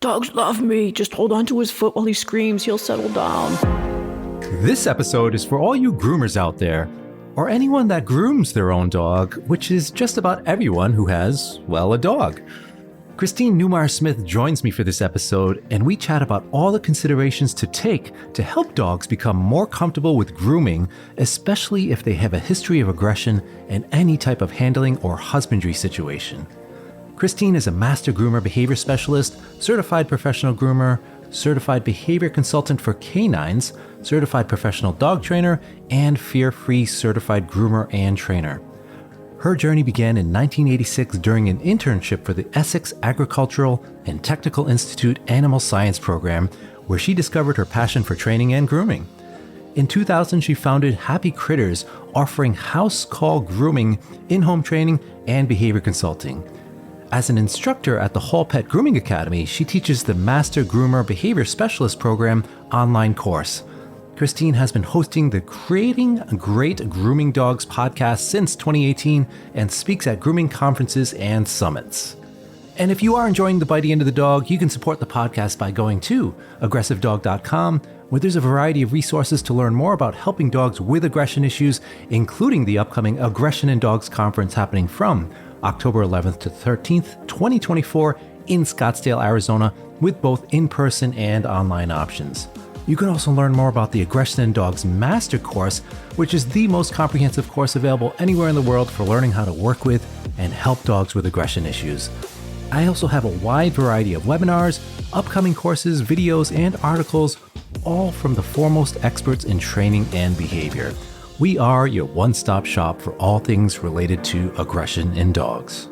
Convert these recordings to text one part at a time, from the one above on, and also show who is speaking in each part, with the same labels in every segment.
Speaker 1: Dogs love me. Just hold on to his foot while he screams. He'll settle down.
Speaker 2: This episode is for all you groomers out there, or anyone that grooms their own dog, which is just about everyone who has, well, a dog. Christine Neumeyer-Smith joins me for this episode, and we chat about all the considerations to take to help dogs become more comfortable with grooming, especially if they have a history of aggression in any type of handling or husbandry situation. Christine is a master groomer behavior specialist, certified professional groomer, certified behavior consultant for canines, certified professional dog trainer, and fear-free certified groomer and trainer. Her journey began in 1986 during an internship for the Essex Agricultural and Technical Institute Animal Science Program, where she discovered her passion for training and grooming. In 2000, she founded Happy Critters, offering house call grooming, in-home training, and behavior consulting. As an instructor at the Hall Pet Grooming Academy, she teaches the Master Groomer Behavior Specialist Program online course. Christine has been hosting the Creating Great Grooming Dogs podcast since 2018 and speaks at grooming conferences and summits. And if you are enjoying the Bitey End of the Dog, you can support the podcast by going to aggressivedog.com, where there's a variety of resources to learn more about helping dogs with aggression issues, including the upcoming Aggression in Dogs conference happening from October 11th to 13th, 2024 in Scottsdale, Arizona, with both in-person and online options. You can also learn more about the Aggression in Dogs Master Course, which is the most comprehensive course available anywhere in the world for learning how to work with and help dogs with aggression issues. I also have a wide variety of webinars, upcoming courses, videos, and articles, all from the foremost experts in training and behavior. We are your one-stop shop for all things related to aggression in dogs.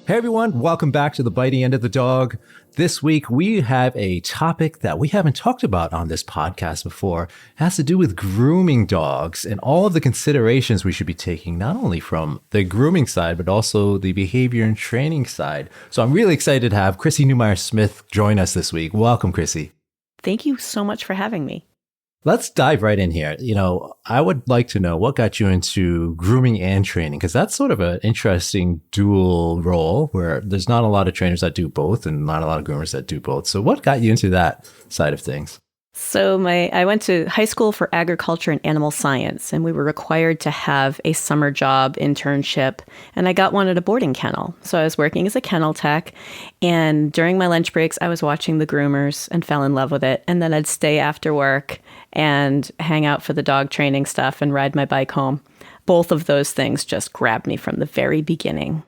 Speaker 2: Hey everyone, welcome back to the Bitey End of the Dog. This week we have a topic that we haven't talked about on this podcast before. It has to do with grooming dogs and all of the considerations we should be taking, not only from the grooming side, but also the behavior and training side. So I'm really excited to have Chrissy Neumeyer-Smith join us this week. Welcome, Chrissy.
Speaker 1: Thank you so much for having me.
Speaker 2: Let's dive right in here. I would like to know what got you into grooming and training, because that's sort of an interesting dual role where there's not a lot of trainers that do both and not a lot of groomers that do both. So what got you into that side of things?
Speaker 1: So I went to high school for agriculture and animal science, and we were required to have a summer job internship, and I got one at a boarding kennel. So I was working as a kennel tech, and during my lunch breaks, I was watching the groomers and fell in love with it. And then I'd stay after work and hang out for the dog training stuff and ride my bike home. Both of those things just grabbed me from the very beginning.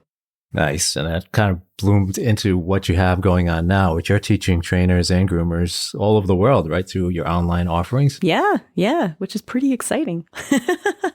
Speaker 2: Nice. And that kind of bloomed into what you have going on now, which you're teaching trainers and groomers all over the world, right? Through your online offerings.
Speaker 1: Yeah, which is pretty exciting.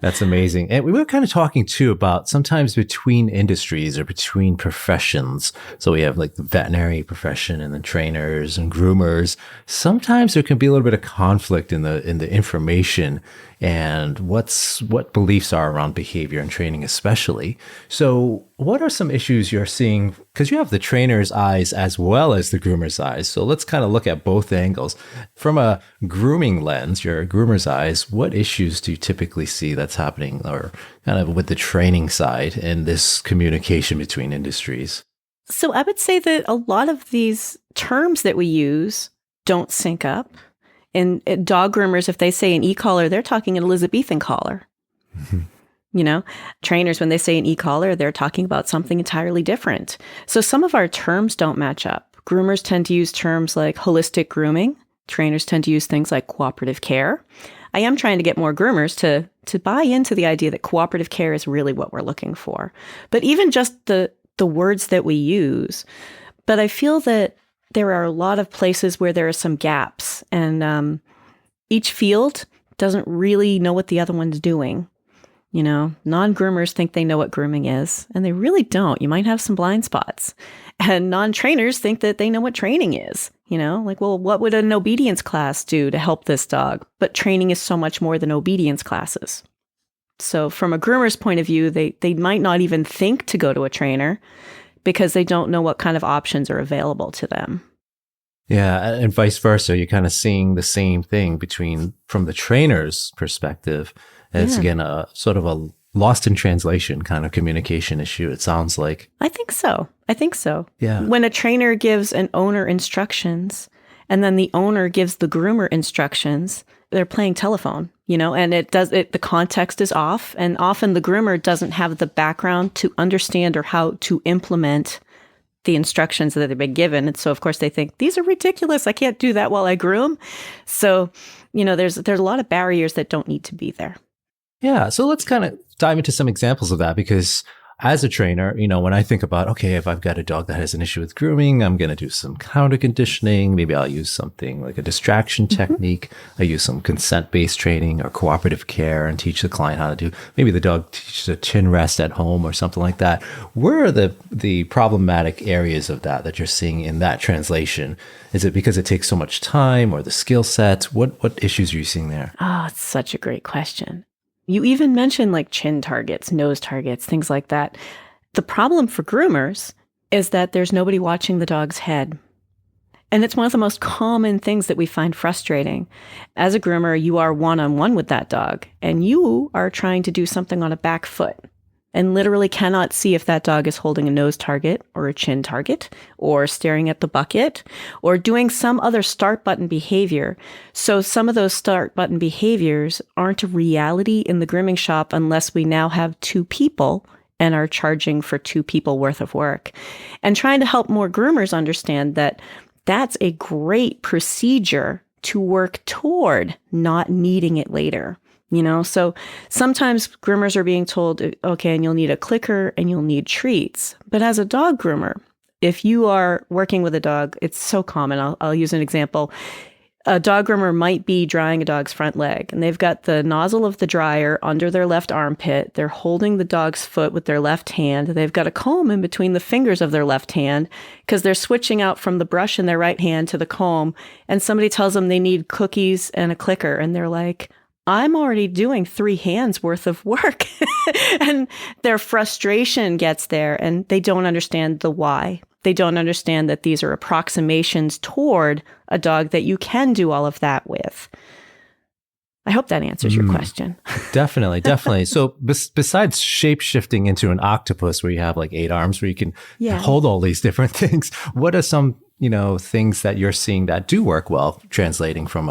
Speaker 2: That's amazing. And we were kind of talking too about sometimes between industries or between professions. So we have like the veterinary profession and the trainers and groomers. Sometimes there can be a little bit of conflict in the information and what beliefs are around behavior and training especially. So what are some issues you're seeing? Because you have the trainer's eyes as well as the groomer's eyes. So let's kind of look at both angles. From a grooming lens, your groomer's eyes, what issues do you typically see that's happening or kind of with the training side and this communication between industries?
Speaker 1: So I would say that a lot of these terms that we use don't sync up. And dog groomers, if they say an e-collar, they're talking an Elizabethan collar. Trainers, when they say an e-collar, they're talking about something entirely different. So some of our terms don't match up. Groomers tend to use terms like holistic grooming. Trainers tend to use things like cooperative care. I am trying to get more groomers to buy into the idea that cooperative care is really what we're looking for. But even just the words that we use. But I feel that there are a lot of places where there are some gaps, and each field doesn't really know what the other one's doing. Non-groomers think they know what grooming is, and they really don't. You might have some blind spots. And non-trainers think that they know what training is. Well, what would an obedience class do to help this dog? But training is so much more than obedience classes. So from a groomer's point of view, they might not even think to go to a trainer because they don't know what kind of options are available to them.
Speaker 2: Yeah, and vice versa. You're kind of seeing the same thing from the trainer's perspective. And it's again a sort of a lost in translation kind of communication issue, it sounds like.
Speaker 1: I think so.
Speaker 2: Yeah.
Speaker 1: When a trainer gives an owner instructions and then the owner gives the groomer instructions, they're playing telephone, and the context is off. And often the groomer doesn't have the background to understand or how to implement the instructions that they've been given. And so, of course, they think, these are ridiculous. I can't do that while I groom. So, there's a lot of barriers that don't need to be there.
Speaker 2: Yeah. So let's kind of dive into some examples of that, because as a trainer, when I think about, okay, if I've got a dog that has an issue with grooming, I'm going to do some counter conditioning. Maybe I'll use something like a distraction technique. I use some consent-based training or cooperative care and teach the client how to do, maybe the dog teaches a chin rest at home or something like that. Where are the problematic areas of that you're seeing in that translation? Is it because it takes so much time, or the skill sets? What issues are you seeing there?
Speaker 1: Oh, it's such a great question. You even mentioned like chin targets, nose targets, things like that. The problem for groomers is that there's nobody watching the dog's head. And it's one of the most common things that we find frustrating. As a groomer, you are one-on-one with that dog, and you are trying to do something on a back foot and literally cannot see if that dog is holding a nose target or a chin target or staring at the bucket or doing some other start button behavior. So some of those start button behaviors aren't a reality in the grooming shop unless we now have two people and are charging for two people worth of work. And trying to help more groomers understand that that's a great procedure to work toward not needing it later. So sometimes groomers are being told, okay, and you'll need a clicker and you'll need treats. But as a dog groomer, if you are working with a dog, it's so common. I'll use an example. A dog groomer might be drying a dog's front leg, and they've got the nozzle of the dryer under their left armpit. They're holding the dog's foot with their left hand. They've got a comb in between the fingers of their left hand because they're switching out from the brush in their right hand to the comb. And somebody tells them they need cookies and a clicker, and they're like, I'm already doing 3 hands worth of work. And their frustration gets there, and they don't understand the why. They don't understand that these are approximations toward a dog that you can do all of that with. I hope that answers your question.
Speaker 2: Definitely. So besides shape-shifting into an octopus where you have like 8 arms where you can hold all these different things, what are some things that you're seeing that do work well, translating from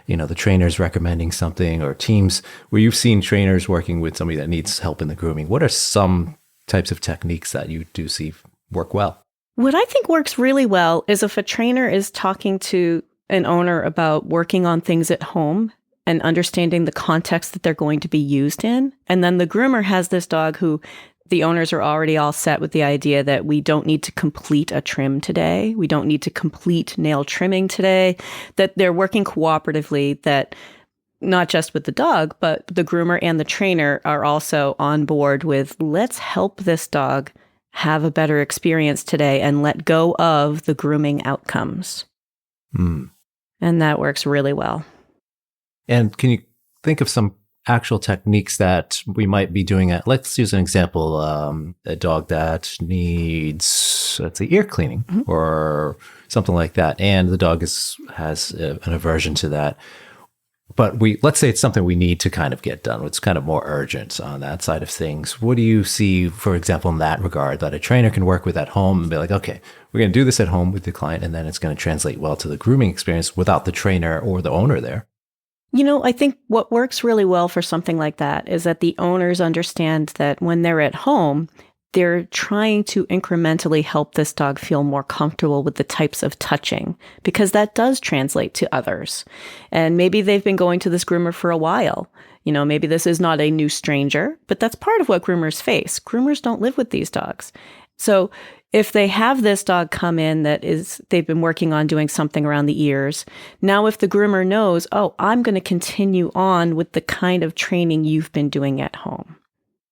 Speaker 2: the trainers recommending something, or teams where you've seen trainers working with somebody that needs help in the grooming? What are some types of techniques that you do see work well?
Speaker 1: What I think works really well is if a trainer is talking to an owner about working on things at home and understanding the context that they're going to be used in. And then the groomer has this dog who the owners are already all set with the idea that we don't need to complete a trim today. We don't need to complete nail trimming today, that they're working cooperatively, that not just with the dog, but the groomer and the trainer are also on board with, let's help this dog have a better experience today and let go of the grooming outcomes. And that works really well.
Speaker 2: And can you think of some actual techniques that we might be doing at, let's use an example, a dog that needs, let's say, ear cleaning or something like that, and the dog has an aversion to that. But let's say it's something we need to kind of get done. It's kind of more urgent on that side of things. What do you see, for example, in that regard, that a trainer can work with at home and be like, okay, we're going to do this at home with the client, and then it's going to translate well to the grooming experience without the trainer or the owner there?
Speaker 1: I think what works really well for something like that is that the owners understand that when they're at home, they're trying to incrementally help this dog feel more comfortable with the types of touching, because that does translate to others. And maybe they've been going to this groomer for a while. Maybe this is not a new stranger, but that's part of what groomers face. Groomers don't live with these dogs. So if they have this dog come in they've been working on doing something around the ears, now if the groomer knows, oh, I'm going to continue on with the kind of training you've been doing at home.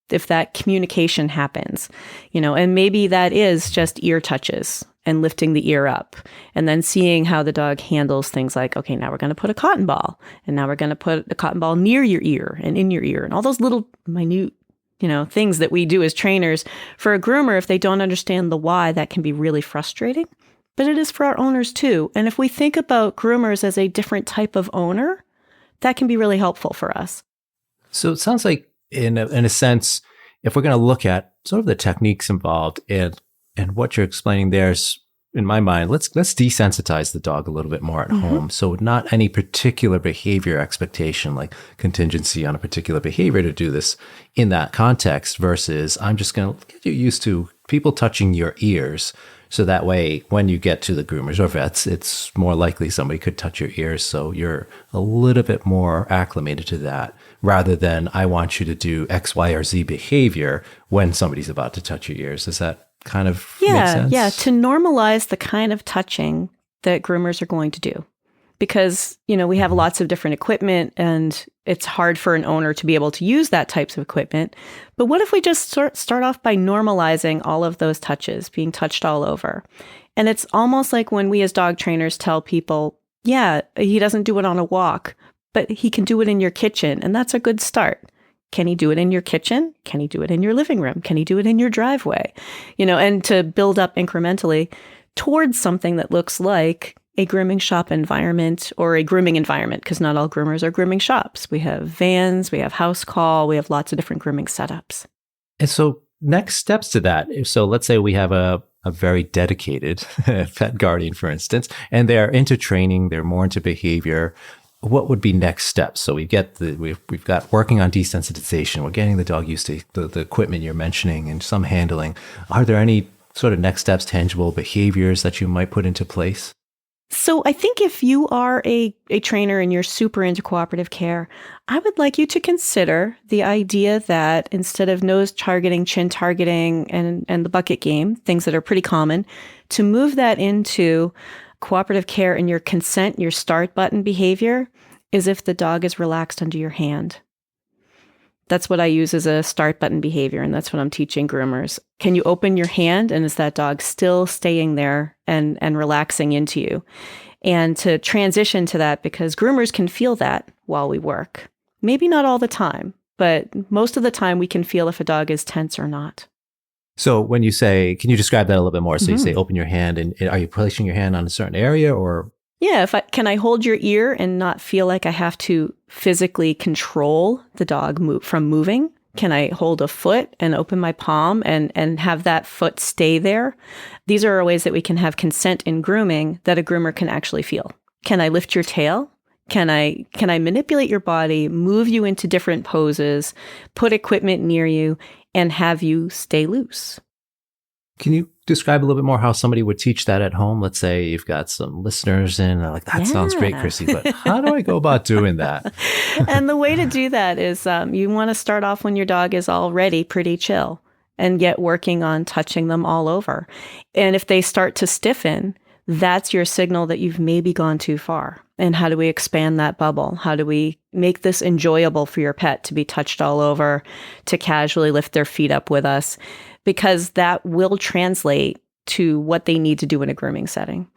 Speaker 1: If that communication happens, and maybe that is just ear touches and lifting the ear up and then seeing how the dog handles things like, okay, now we're going to put a cotton ball, and now we're going to put a cotton ball near your ear and in your ear, and all those little minute things that we do as trainers. For a groomer, if they don't understand the why, that can be really frustrating. But it is for our owners too. And if we think about groomers as a different type of owner, that can be really helpful for us.
Speaker 2: So it sounds like in a sense, if we're going to look at sort of the techniques involved and what you're explaining there is, in my mind, let's desensitize the dog a little bit more at home. So not any particular behavior expectation, like contingency on a particular behavior to do this in that context versus I'm just going to get you used to people touching your ears. So that way, when you get to the groomers or vets, it's more likely somebody could touch your ears. So you're a little bit more acclimated to that rather than I want you to do X, Y, or Z behavior when somebody's about to touch your ears. Does that kind of make sense?
Speaker 1: Yeah, to normalize the kind of touching that groomers are going to do. Because, we have lots of different equipment and it's hard for an owner to be able to use that types of equipment. But what if we just start off by normalizing all of those touches, being touched all over? And it's almost like when we as dog trainers tell people, yeah, he doesn't do it on a walk, but he can do it in your kitchen. And that's a good start. Can he do it in your kitchen? Can he do it in your living room? Can he do it in your driveway? And to build up incrementally towards something that looks like a grooming shop environment or a grooming environment, because not all groomers are grooming shops. We have vans, we have house call, we have lots of different grooming setups.
Speaker 2: And so next steps to that. So let's say we have a very dedicated pet guardian, for instance, and they're into training, they're more into behavior. What would be next steps? So we've got working on desensitization. We're getting the dog used to the equipment you're mentioning and some handling. Are there any sort of next steps, tangible behaviors that you might put into place?
Speaker 1: So I think if you are a trainer and you're super into cooperative care, I would like you to consider the idea that instead of nose targeting, chin targeting, and the bucket game, things that are pretty common, to move that into cooperative care and your consent, your start button behavior is if the dog is relaxed under your hand. That's what I use as a start button behavior, and that's what I'm teaching groomers. Can you open your hand, and is that dog still staying there and relaxing into you? And to transition to that, because groomers can feel that while we work. Maybe not all the time, but most of the time we can feel if a dog is tense or not.
Speaker 2: So when you say, can you describe that a little bit more? So you say open your hand, and are you placing your hand on a certain area or?
Speaker 1: Yeah, can I hold your ear and not feel like I have to physically control the dog from moving? Can I hold a foot and open my palm and have that foot stay there? These are ways that we can have consent in grooming that a groomer can actually feel. Can I lift your tail? Can I manipulate your body, move you into different poses, put equipment near you, and have you stay loose?
Speaker 2: Can you describe a little bit more how somebody would teach that at home? Let's say you've got some listeners in, like, that sounds great, Chrissy, but how do I go about doing that?
Speaker 1: And the way to do that is you want to start off when your dog is already pretty chill and get working on touching them all over. And if they start to stiffen, that's your signal that you've maybe gone too far. And how do we expand that bubble? How do we make this enjoyable for your pet to be touched all over, to casually lift their feet up with us? Because that will translate to what they need to do in a grooming setting.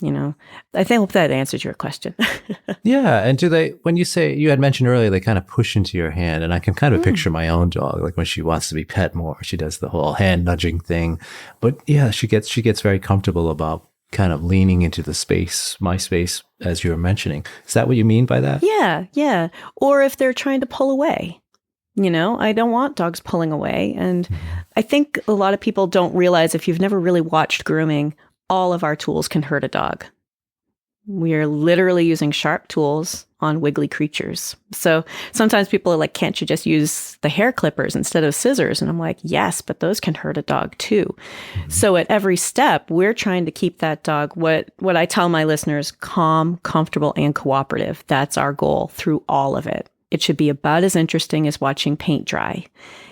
Speaker 1: I hope that answers your question.
Speaker 2: Yeah. And do they, when you say, you had mentioned earlier, they kind of push into your hand, and I can kind of picture my own dog, like when she wants to be pet more, she does the whole hand nudging thing. But yeah, she gets very comfortable about kind of leaning into the space, my space, as you were mentioning. Is that what you mean by that?
Speaker 1: Yeah. Or if they're trying to pull away. I don't want dogs pulling away. And I think a lot of people don't realize, if you've never really watched grooming, all of our tools can hurt a dog. We are literally using sharp tools on wiggly creatures. So sometimes people are like, can't you just use the hair clippers instead of scissors? And I'm like, yes, but those can hurt a dog too. So at every step, we're trying to keep that dog, what I tell my listeners, calm, comfortable, and cooperative. That's our goal through all of it. It should be about as interesting as watching paint dry.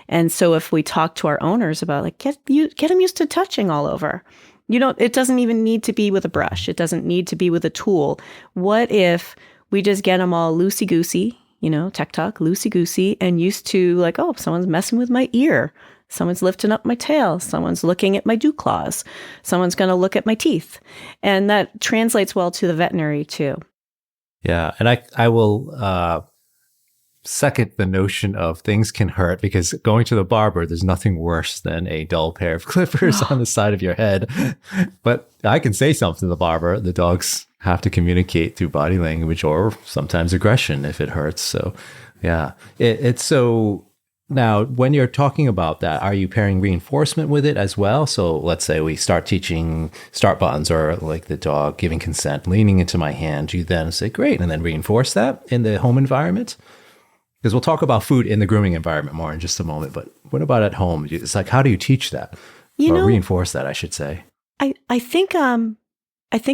Speaker 1: And so if we talk to our owners about, like, get them used to touching all over. It doesn't even need to be with a brush. It doesn't need to be with a tool. What if we just get them all loosey-goosey, tech talk, loosey-goosey, and used to, like, oh, someone's messing with my ear. Someone's lifting up my tail. Someone's looking at my dew claws. Someone's going to look at my teeth. And that translates well to the veterinary too.
Speaker 2: Yeah. And I will second the notion of things can hurt, because going to the barber, there's nothing worse than a dull pair of clippers on the side of your head. But I can say something to the barber. The dogs have to communicate through body language or sometimes aggression if it hurts. So yeah, it's so Now, when you're talking about that, are you pairing reinforcement with it as well? So let's say we start teaching start buttons or like the dog giving consent, leaning into my hand. You then say, great, and then reinforce that in the home environment? Because we'll talk about food in the grooming environment more in just a moment. But what about at home? It's like, how do you teach that? Or reinforce that, I should say.
Speaker 1: I think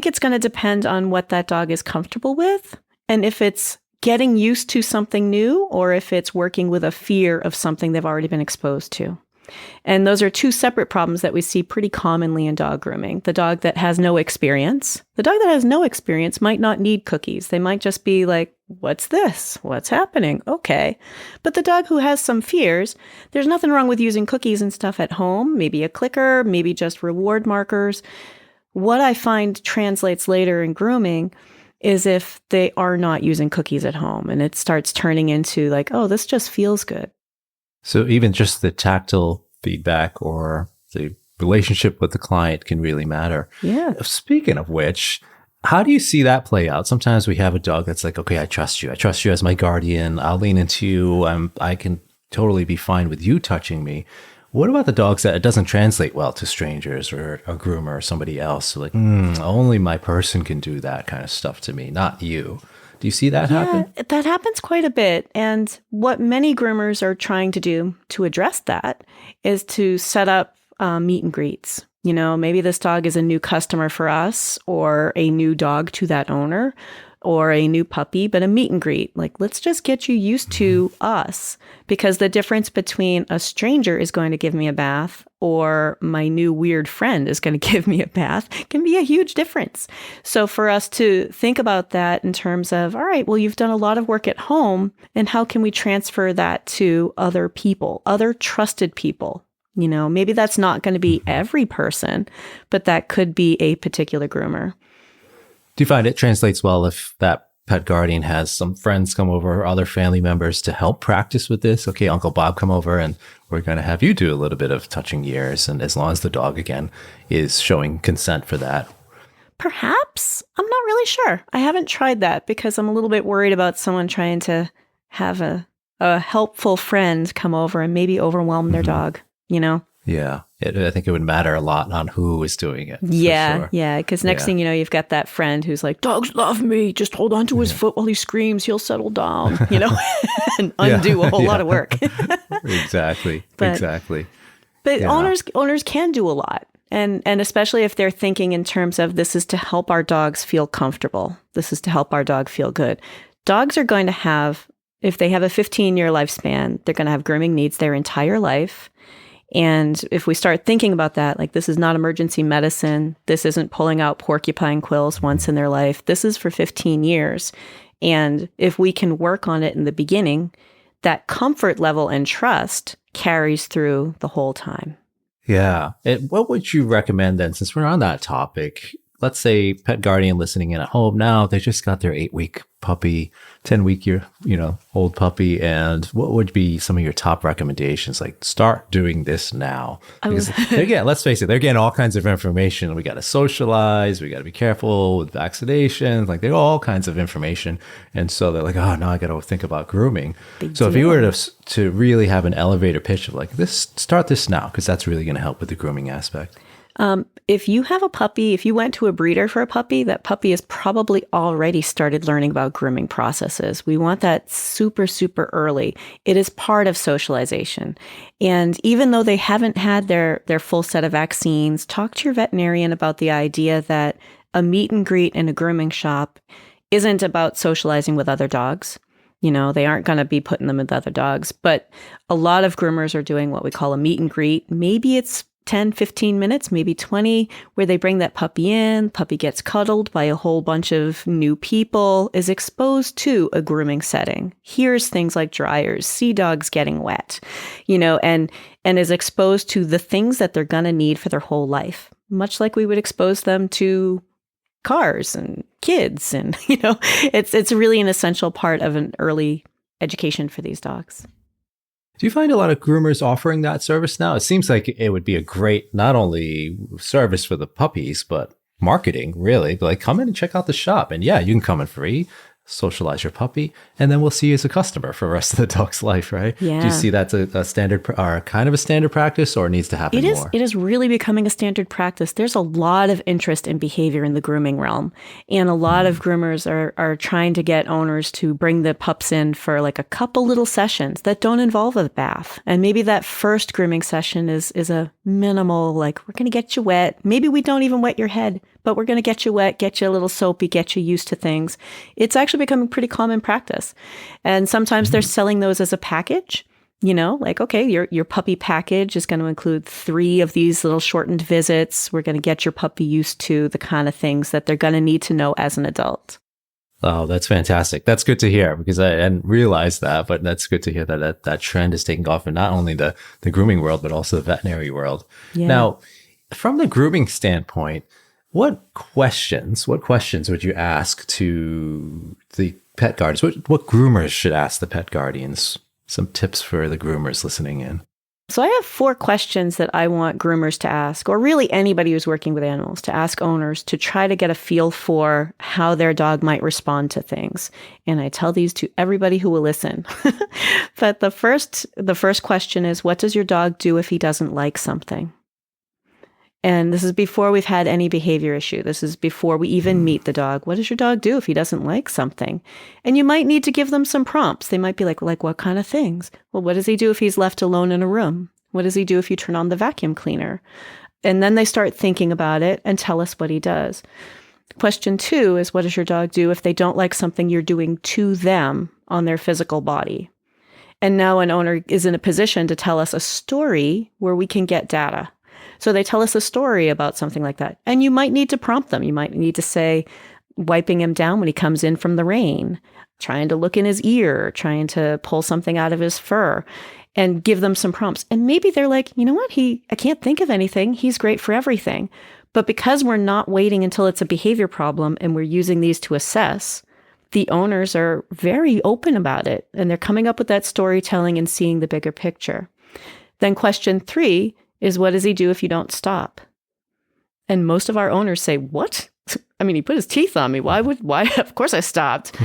Speaker 1: it's going to depend on what that dog is comfortable with. And if it's getting used to something new or if it's working with a fear of something they've already been exposed to. And those are two separate problems that we see pretty commonly in dog grooming. The dog that has no experience. The dog that has no experience might not need cookies. They might just be like, what's this? What's happening? Okay. But the dog who has some fears, there's nothing wrong with using cookies and stuff at home. Maybe a clicker, maybe just reward markers. What I find translates later in grooming is if they are not using cookies at home and it starts turning into like, oh, this just feels good.
Speaker 2: So even just the tactile feedback or the relationship with the client can really matter.
Speaker 1: Yeah.
Speaker 2: Speaking of which, how do you see that play out? Sometimes we have a dog that's like, okay, I trust you. I trust you as my guardian. I'll lean into you. I can totally be fine with you touching me. What about the dogs that it doesn't translate well to strangers or a groomer or somebody else? So like, only my person can do that kind of stuff to me, not you. Do you see that happen?
Speaker 1: That happens quite a bit. And what many groomers are trying to do to address that is to set up meet and greets. You know, maybe this dog is a new customer for us or a new dog to that owner or a new puppy, but a meet and greet. Like, let's just get you used to us, because the difference between a stranger is going to give me a bath or my new weird friend is going to give me a bath can be a huge difference. So for us to think about that in terms of, all right, well, you've done a lot of work at home, and how can we transfer that to other people, other trusted people? You know, maybe that's not going to be every person, but that could be a particular groomer.
Speaker 2: Do you find it translates well if that pet guardian has some friends come over or other family members to help practice with this? Okay, Uncle Bob, come over and we're going to have you do a little bit of touching ears. And as long as the dog, again, is showing consent for that.
Speaker 1: Perhaps. I'm not really sure. I haven't tried that because I'm a little bit worried about someone trying to have a helpful friend come over and maybe overwhelm their dog, you know?
Speaker 2: Yeah. I think it would matter a lot on who is doing it.
Speaker 1: Yeah,
Speaker 2: sure.
Speaker 1: yeah. Because next thing you know, you've got that friend who's like, dogs love me. Just hold on to his foot while he screams. He'll settle down, you know, and undo a whole lot of work.
Speaker 2: Exactly.
Speaker 1: But owners can do a lot. And especially if they're thinking in terms of this is to help our dogs feel comfortable. This is to help our dog feel good. Dogs are going to have, if they have a 15-year lifespan, they're going to have grooming needs their entire life. And if we start thinking about that, like this is not emergency medicine, this isn't pulling out porcupine quills once in their life, this is for 15 years. And if we can work on it in the beginning, that comfort level and trust carries through the whole time.
Speaker 2: Yeah. What would you recommend then, since we're on that topic? Let's say pet guardian listening in at home now, they just got their 8-week puppy, 10-week old puppy. And what would be some of your top recommendations? Like, start doing this now. Because again, let's face it, they're getting all kinds of information. We got to socialize. We got to be careful with vaccinations. Like, they got all kinds of information. And so they're like, oh, now I got to think about grooming. So if you were to really have an elevator pitch of like this, start this now, because that's really going to help with the grooming aspect.
Speaker 1: If you have a puppy, if you went to a breeder for a puppy, that puppy has probably already started learning about grooming processes. We want that super, super early. It is part of socialization. And even though they haven't had their full set of vaccines, talk to your veterinarian about the idea that a meet and greet in a grooming shop isn't about socializing with other dogs. You know, they aren't going to be putting them with other dogs. But a lot of groomers are doing what we call a meet and greet. Maybe it's 10, 15 minutes, maybe 20, where they bring that puppy in, puppy gets cuddled by a whole bunch of new people, is exposed to a grooming setting, hears things like dryers, see dogs getting wet, you know, and is exposed to the things that they're going to need for their whole life, much like we would expose them to cars and kids. And, you know, it's really an essential part of an early education for these dogs.
Speaker 2: Do you find a lot of groomers offering that service now? It seems like it would be a great, not only service for the puppies, but marketing, really. Like, come in and check out the shop. And yeah, you can come in free. socialize your puppy, and then we'll see you as a customer for the rest of the dog's life, right?
Speaker 1: Yeah.
Speaker 2: Do you see that's a standard or kind of a standard practice, or it needs to happen more?
Speaker 1: It is really becoming a standard practice. There's a lot of interest in behavior in the grooming realm. And a lot of groomers are trying to get owners to bring the pups in for like a couple little sessions that don't involve a bath. And maybe that first grooming session is a minimal, like, we're going to get you wet. Maybe we don't even wet your head, but we're going to get you wet, get you a little soapy, get you used to things. It's actually becoming pretty common practice. And sometimes they're selling those as a package, like, okay, your puppy package is going to include 3 of these little shortened visits. We're going to get your puppy used to the kind of things that they're going to need to know as an adult.
Speaker 2: Oh, that's fantastic. That's good to hear, because I hadn't realized that, but that's good to hear that trend is taking off in not only the grooming world, but also the veterinary world. Yeah. Now, from the grooming standpoint, what questions would you ask to the pet guardians? What groomers should ask the pet guardians? Some tips for the groomers listening in.
Speaker 1: So I have 4 questions that I want groomers to ask, or really anybody who's working with animals, to ask owners to try to get a feel for how their dog might respond to things. And I tell these to everybody who will listen. But the first question is, what does your dog do if he doesn't like something? And this is before we've had any behavior issue. This is before we even meet the dog. What does your dog do if he doesn't like something? And you might need to give them some prompts. They might be like what kind of things? Well, what does he do if he's left alone in a room? What does he do if you turn on the vacuum cleaner? And then they start thinking about it and tell us what he does. Question 2 is, what does your dog do if they don't like something you're doing to them on their physical body? And now an owner is in a position to tell us a story where we can get data. So they tell us a story about something like that. And you might need to prompt them. You might need to say, wiping him down when he comes in from the rain, trying to look in his ear, trying to pull something out of his fur, and give them some prompts. And maybe they're like, you know what? I can't think of anything. He's great for everything. But because we're not waiting until it's a behavior problem and we're using these to assess, the owners are very open about it. And they're coming up with that storytelling and seeing the bigger picture. Then question 3 is, what does he do if you don't stop? And most of our owners say, what? I mean, he put his teeth on me. Why? Of course I stopped,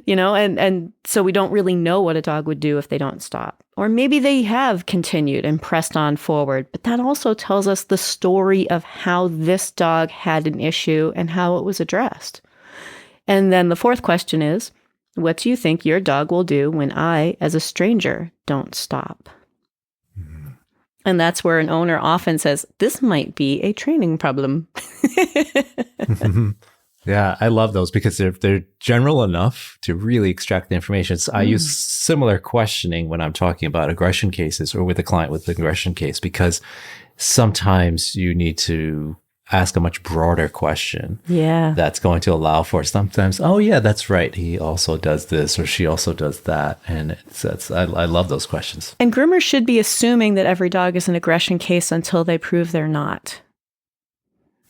Speaker 1: and so we don't really know what a dog would do if they don't stop. Or maybe they have continued and pressed on forward, but that also tells us the story of how this dog had an issue and how it was addressed. And then the 4th question is, what do you think your dog will do when I, as a stranger, don't stop? And that's where an owner often says, this might be a training problem.
Speaker 2: Yeah, I love those because they're general enough to really extract the information. I use similar questioning when I'm talking about aggression cases or with a client with an aggression case, because sometimes you need to ask a much broader question.
Speaker 1: Yeah.
Speaker 2: That's going to allow for sometimes, oh yeah, that's right. He also does this or she also does that. And I love those questions.
Speaker 1: And groomers should be assuming that every dog is an aggression case until they prove they're not.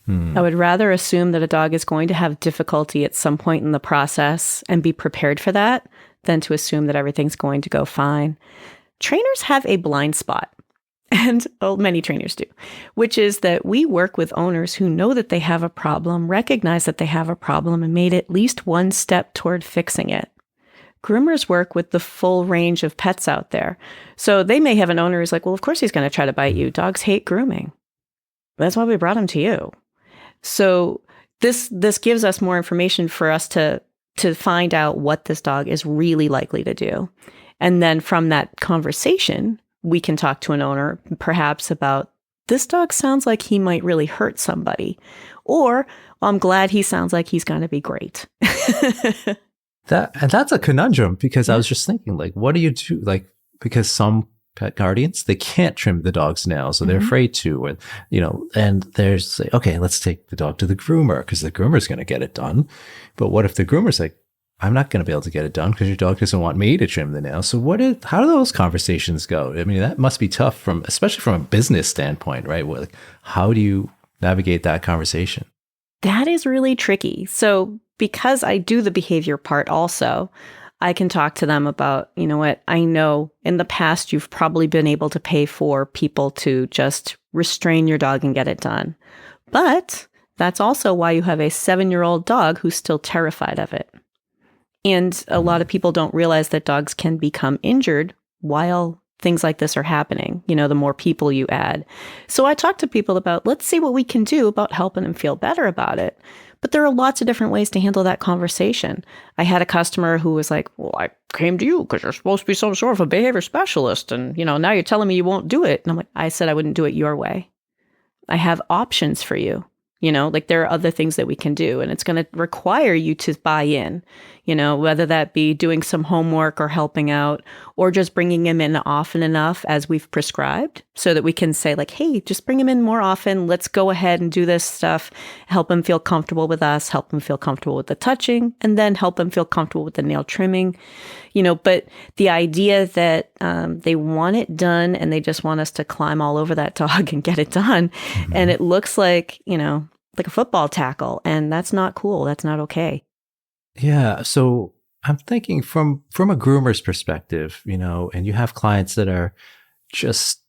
Speaker 1: I would rather assume that a dog is going to have difficulty at some point in the process and be prepared for that than to assume that everything's going to go fine. Trainers have a blind spot. And many trainers do, which is that we work with owners who know that they have a problem, recognize that they have a problem, and made at least one step toward fixing it. Groomers work with the full range of pets out there. So they may have an owner who's like, well, of course he's going to try to bite you. Dogs hate grooming. That's why we brought him to you. So this gives us more information for us to find out what this dog is really likely to do. And then from that conversation, we can talk to an owner perhaps about, this dog sounds like he might really hurt somebody. Or, I'm glad he sounds like he's going to be great.
Speaker 2: That's a conundrum, because I was just thinking, like, what do you do? Like, because some pet guardians, they can't trim the dog's nails, so they're afraid to, or, and there's like, okay, let's take the dog to the groomer because the groomer's going to get it done. But what if the groomer's like, I'm not going to be able to get it done because your dog doesn't want me to trim the nails. So how do those conversations go? I mean, that must be tough especially from a business standpoint, right? Like, how do you navigate that conversation?
Speaker 1: That is really tricky. So because I do the behavior part also, I can talk to them about, you know what, I know in the past you've probably been able to pay for people to just restrain your dog and get it done. But that's also why you have a 7-year-old dog who's still terrified of it. And a lot of people don't realize that dogs can become injured while things like this are happening, the more people you add. So I talk to people about, let's see what we can do about helping them feel better about it. But there are lots of different ways to handle that conversation. I had a customer who was like, well, I came to you because you're supposed to be some sort of a behavior specialist. And, now you're telling me you won't do it. And I'm like, I said I wouldn't do it your way. I have options for you. There are other things that we can do, and it's going to require you to buy in, whether that be doing some homework or helping out, or just bringing him in often enough as we've prescribed so that we can say like, hey, just bring him in more often. Let's go ahead and do this stuff, help him feel comfortable with us, help him feel comfortable with the touching, and then help him feel comfortable with the nail trimming, but the idea that they want it done and they just want us to climb all over that dog and get it done. Mm-hmm. And it looks like a football tackle, and that's not cool. That's not okay.
Speaker 2: Yeah. So I'm thinking from a groomer's perspective, and you have clients that are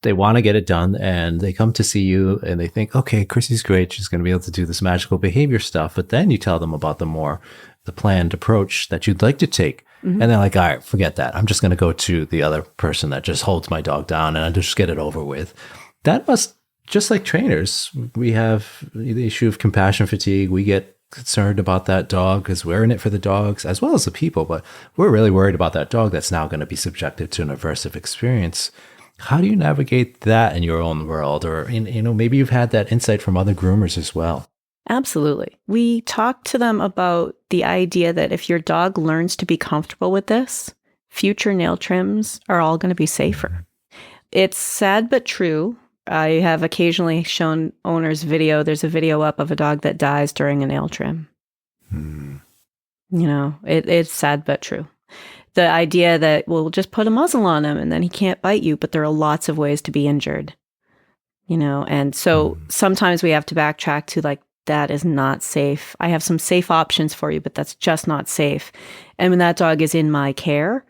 Speaker 2: they want to get it done and they come to see you and they think, okay, Chrissy's great. She's going to be able to do this magical behavior stuff. But then you tell them about the planned approach that you'd like to take. Mm-hmm. And they're like, all right, forget that. I'm just going to go to the other person that just holds my dog down and I just get it over with. That must, just like trainers, we have the issue of compassion fatigue. We get concerned about that dog because we're in it for the dogs as well as the people, but we're really worried about that dog that's now going to be subjected to an aversive experience. How do you navigate that in your own world? Or, maybe you've had that insight from other groomers as well.
Speaker 1: Absolutely. We talk to them about the idea that if your dog learns to be comfortable with this, future nail trims are all going to be safer. It's sad but true. I have occasionally shown owners video. There's a video up of a dog that dies during a nail trim. It's sad but true. The idea that we'll just put a muzzle on him and then he can't bite you, but there are lots of ways to be injured. And so sometimes we have to backtrack to like, that is not safe. I have some safe options for you, but that's just not safe. And when that dog is in my care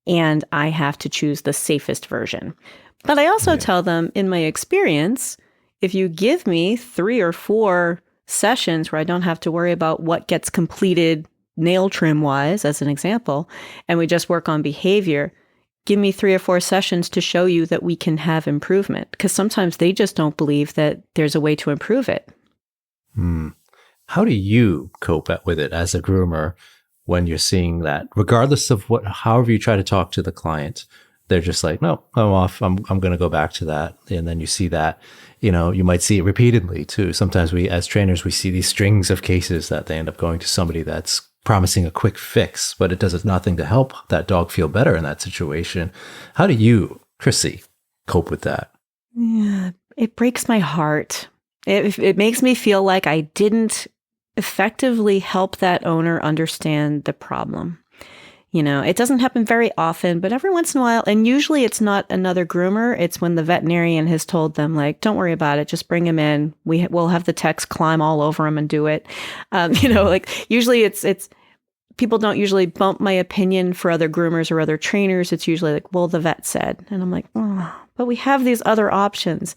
Speaker 1: and I have to choose the safest version. But I also tell them, in my experience, if you give me 3 or 4 sessions where I don't have to worry about what gets completed nail trim wise, as an example, and we just work on behavior, give me 3 or 4 sessions to show you that we can have improvement. Because sometimes they just don't believe that there's a way to improve it.
Speaker 2: How do you cope with it as a groomer when you're seeing that, regardless of however you try to talk to the client? They're just like, no, I'm off. I'm going to go back to that. And then you see that, you might see it repeatedly too. Sometimes we, as trainers, we see these strings of cases that they end up going to somebody that's promising a quick fix, but it does nothing to help that dog feel better in that situation. How do you, Chrissy, cope with that?
Speaker 1: Yeah, it breaks my heart. It makes me feel like I didn't effectively help that owner understand the problem. It doesn't happen very often, but every once in a while, and usually it's not another groomer. It's when the veterinarian has told them, like, don't worry about it. Just bring him in. We'll have the techs climb all over him and do it. Usually it's people don't usually bump my opinion for other groomers or other trainers. It's usually like, well, the vet said. And I'm like, oh, but we have these other options.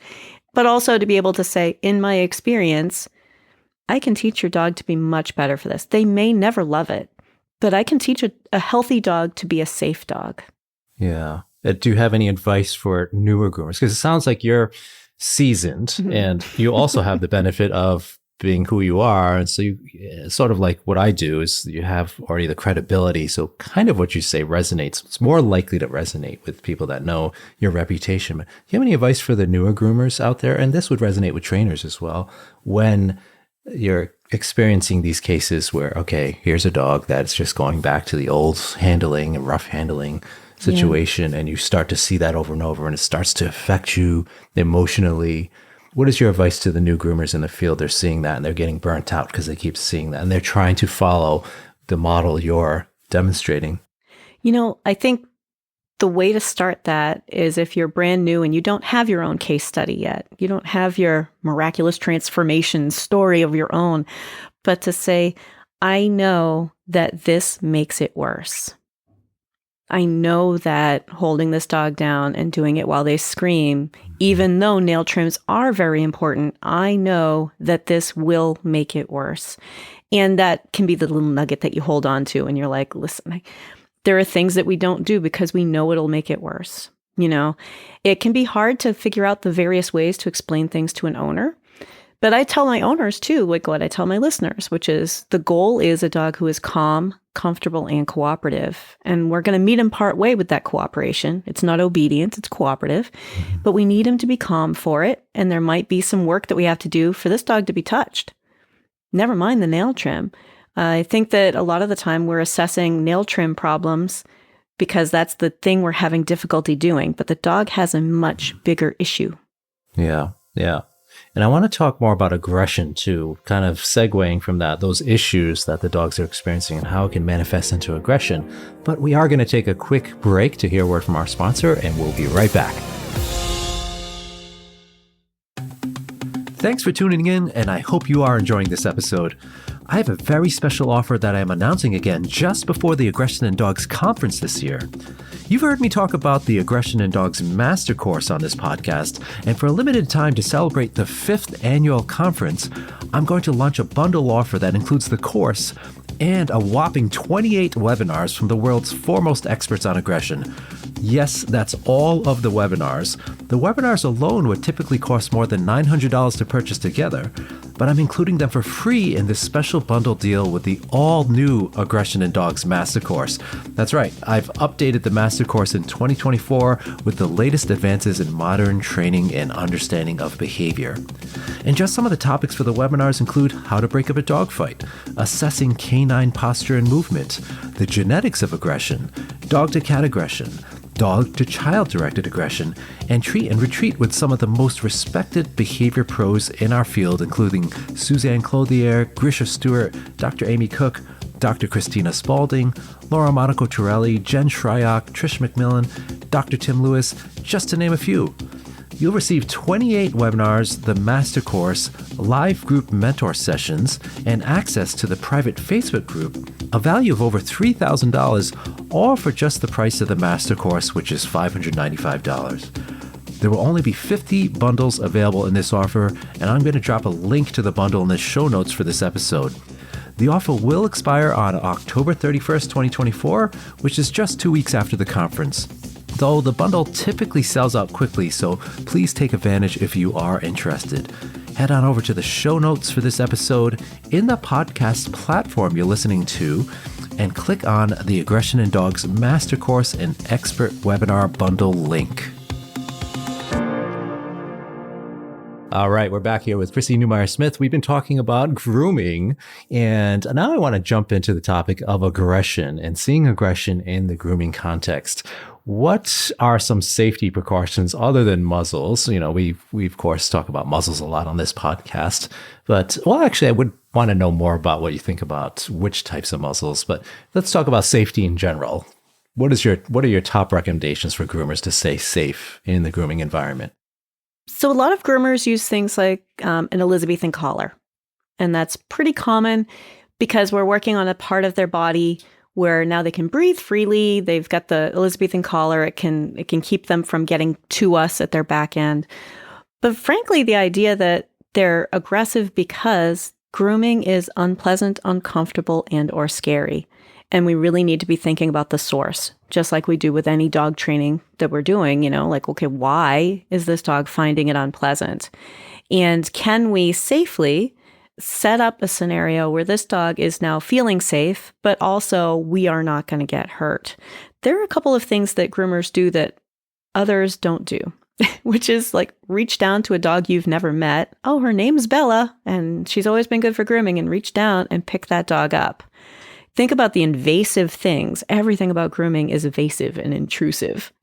Speaker 1: But also to be able to say, in my experience, I can teach your dog to be much better for this. They may never love it, but I can teach a healthy dog to be a safe dog.
Speaker 2: Yeah. Do you have any advice for newer groomers? Because it sounds like you're seasoned and you also have the benefit of being who you are. And so you sort of like what I do is you have already the credibility. So kind of what you say resonates. It's more likely to resonate with people that know your reputation. But do you have any advice for the newer groomers out there? And this would resonate with trainers as well. When you're experiencing these cases where, okay, here's a dog that's just going back to the old handling and rough handling situation, and you start to see that over and over, and it starts to affect you emotionally. What is your advice to the new groomers in the field? They're seeing that and they're getting burnt out because they keep seeing that, and they're trying to follow the model you're demonstrating.
Speaker 1: I think the way to start that is if you're brand new and you don't have your own case study yet, you don't have your miraculous transformation story of your own, but to say, I know that this makes it worse. I know that holding this dog down and doing it while they scream, even though nail trims are very important, I know that this will make it worse. And that can be the little nugget that you hold on to and you're like, listen, there are things that we don't do because we know it'll make it worse. It can be hard to figure out the various ways to explain things to an owner. But I tell my owners too, like what I tell my listeners, which is the goal is a dog who is calm, comfortable, and cooperative. And we're going to meet him part way with that cooperation. It's not obedience, it's cooperative. But we need him to be calm for it. And there might be some work that we have to do for this dog to be touched. Never mind the nail trim. I think that a lot of the time we're assessing nail trim problems because that's the thing we're having difficulty doing. But the dog has a much bigger issue.
Speaker 2: Yeah. And I want to talk more about aggression too, kind of segueing from that, those issues that the dogs are experiencing and how it can manifest into aggression. But we are going to take a quick break to hear a word from our sponsor, and we'll be right back. Thanks for tuning in, and I hope you are enjoying this episode. I have a very special offer that I am announcing again just before the Aggression in Dogs conference this year. You've heard me talk about the Aggression in Dogs Master Course on this podcast, and for a limited time to celebrate the 5th annual conference, I'm going to launch a bundle offer that includes the course and a whopping 28 webinars from the world's foremost experts on aggression. Yes, that's all of the webinars. The webinars alone would typically cost more than $900 to purchase together, but I'm including them for free in this special bundle deal with the all-new Aggression in Dogs Master Course. That's right, I've updated the Master Course in 2024 with the latest advances in modern training and understanding of behavior. And just some of the topics for the webinars include how to break up a dog fight, assessing canine posture and movement, the genetics of aggression, dog-to-cat aggression, dog-to-child directed aggression, and treat and retreat with some of the most respected behavior pros in our field, including Suzanne Clothier, Grisha Stewart, Dr. Amy Cook, Dr. Christina Spalding, Laura Monaco Torelli, Jen Shryock, Trish McMillan, Dr. Tim Lewis, just to name a few. You'll receive 28 webinars, the master course, live group mentor sessions, and access to the private Facebook group, a value of over $3,000, all for just the price of the master course, which is $595. There will only be 50 bundles available in this offer, and I'm going to drop a link to the bundle in the show notes for this episode. The offer will expire on October 31st, 2024, which is just 2 weeks after the conference. Though the bundle typically sells out quickly, so please take advantage if you are interested. Head on over to the show notes for this episode in the podcast platform you're listening to and click on the Aggression in Dogs Master Course and Expert Webinar Bundle link. All right, we're back here with Christine Neumeyer-Smith. We've been talking about grooming, and now I want to jump into the topic of aggression and seeing aggression in the grooming context. What are some safety precautions other than muzzles? We of course talk about muzzles a lot on this podcast, but actually I would want to know more about what you think about which types of muzzles, but let's talk about safety in general. What are your top recommendations for groomers to stay safe in the grooming environment?
Speaker 1: So a lot of groomers use things like an Elizabethan collar, and that's pretty common because we're working on a part of their body where now they can breathe freely. They've got the Elizabethan collar. It can keep them from getting to us at their back end. But frankly, the idea that they're aggressive because grooming is unpleasant, uncomfortable, and or scary. And we really need to be thinking about the source, just like we do with any dog training that we're doing, like, okay, why is this dog finding it unpleasant? And can we safely set up a scenario where this dog is now feeling safe, but also we are not going to get hurt? There are a couple of things that groomers do that others don't do, which is like reach down to a dog you've never met. Oh, her name's Bella, and she's always been good for grooming, and reach down and pick that dog up. Think about the invasive things. Everything about grooming is evasive and intrusive.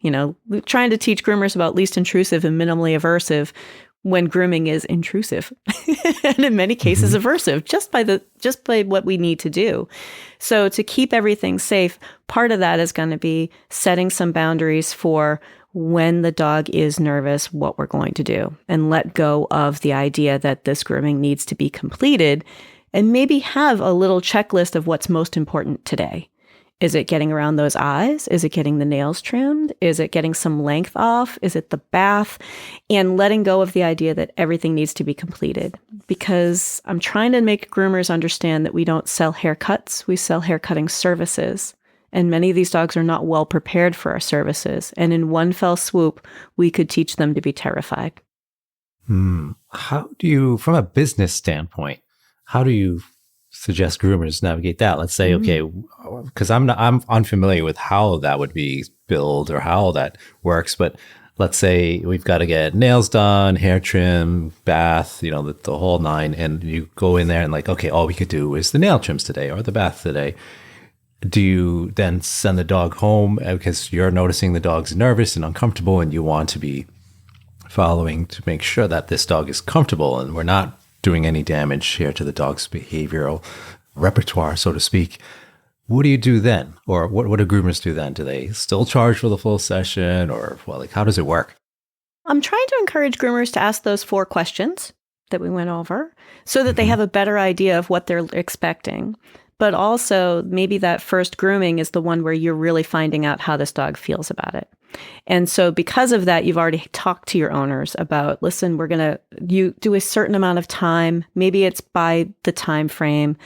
Speaker 1: Trying to teach groomers about least intrusive and minimally aversive when grooming is intrusive and in many cases aversive just by what we need to do. So to keep everything safe, part of that is going to be setting some boundaries for when the dog is nervous, what we're going to do, and let go of the idea that this grooming needs to be completed, and maybe have a little checklist of what's most important today. Is it getting around those eyes? Is it getting the nails trimmed? Is it getting some length off? Is it the bath? And letting go of the idea that everything needs to be completed. Because I'm trying to make groomers understand that we don't sell haircuts, we sell haircutting services. And many of these dogs are not well prepared for our services. And in one fell swoop, we could teach them to be terrified.
Speaker 2: How do you, from a business standpoint, how do you suggest groomers navigate that? Let's say, okay, because I'm unfamiliar with how that would be billed or how that works, but let's say we've got to get nails done, hair trim, bath, the whole nine, and you go in there and like, okay, all we could do is the nail trims today or the bath today. Do you then send the dog home because you're noticing the dog's nervous and uncomfortable and you want to be following to make sure that this dog is comfortable and we're not doing any damage here to the dog's behavioral repertoire, so to speak? What do you do then? Or what do groomers do then? Do they still charge for the full session, or how does it work?
Speaker 1: I'm trying to encourage groomers to ask those 4 questions that we went over so that they have a better idea of what they're expecting. But also maybe that first grooming is the one where you're really finding out how this dog feels about it. And so because of that, you've already talked to your owners about, listen, you do a certain amount of time. Maybe it's by the time frame.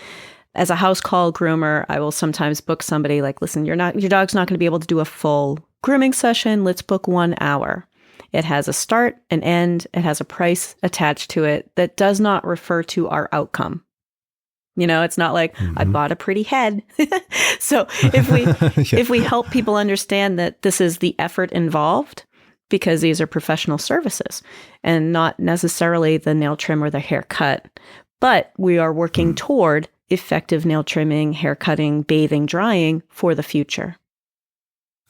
Speaker 1: As a house call groomer, I will sometimes book somebody like, listen, your dog's not going to be able to do a full grooming session. Let's book 1 hour. It has a start, an end. It has a price attached to it that does not refer to our outcome. It's not like I bought a pretty head. So if we help people understand that this is the effort involved, because these are professional services and not necessarily the nail trim or the haircut, but we are working toward effective nail trimming, hair cutting, bathing, drying for the future.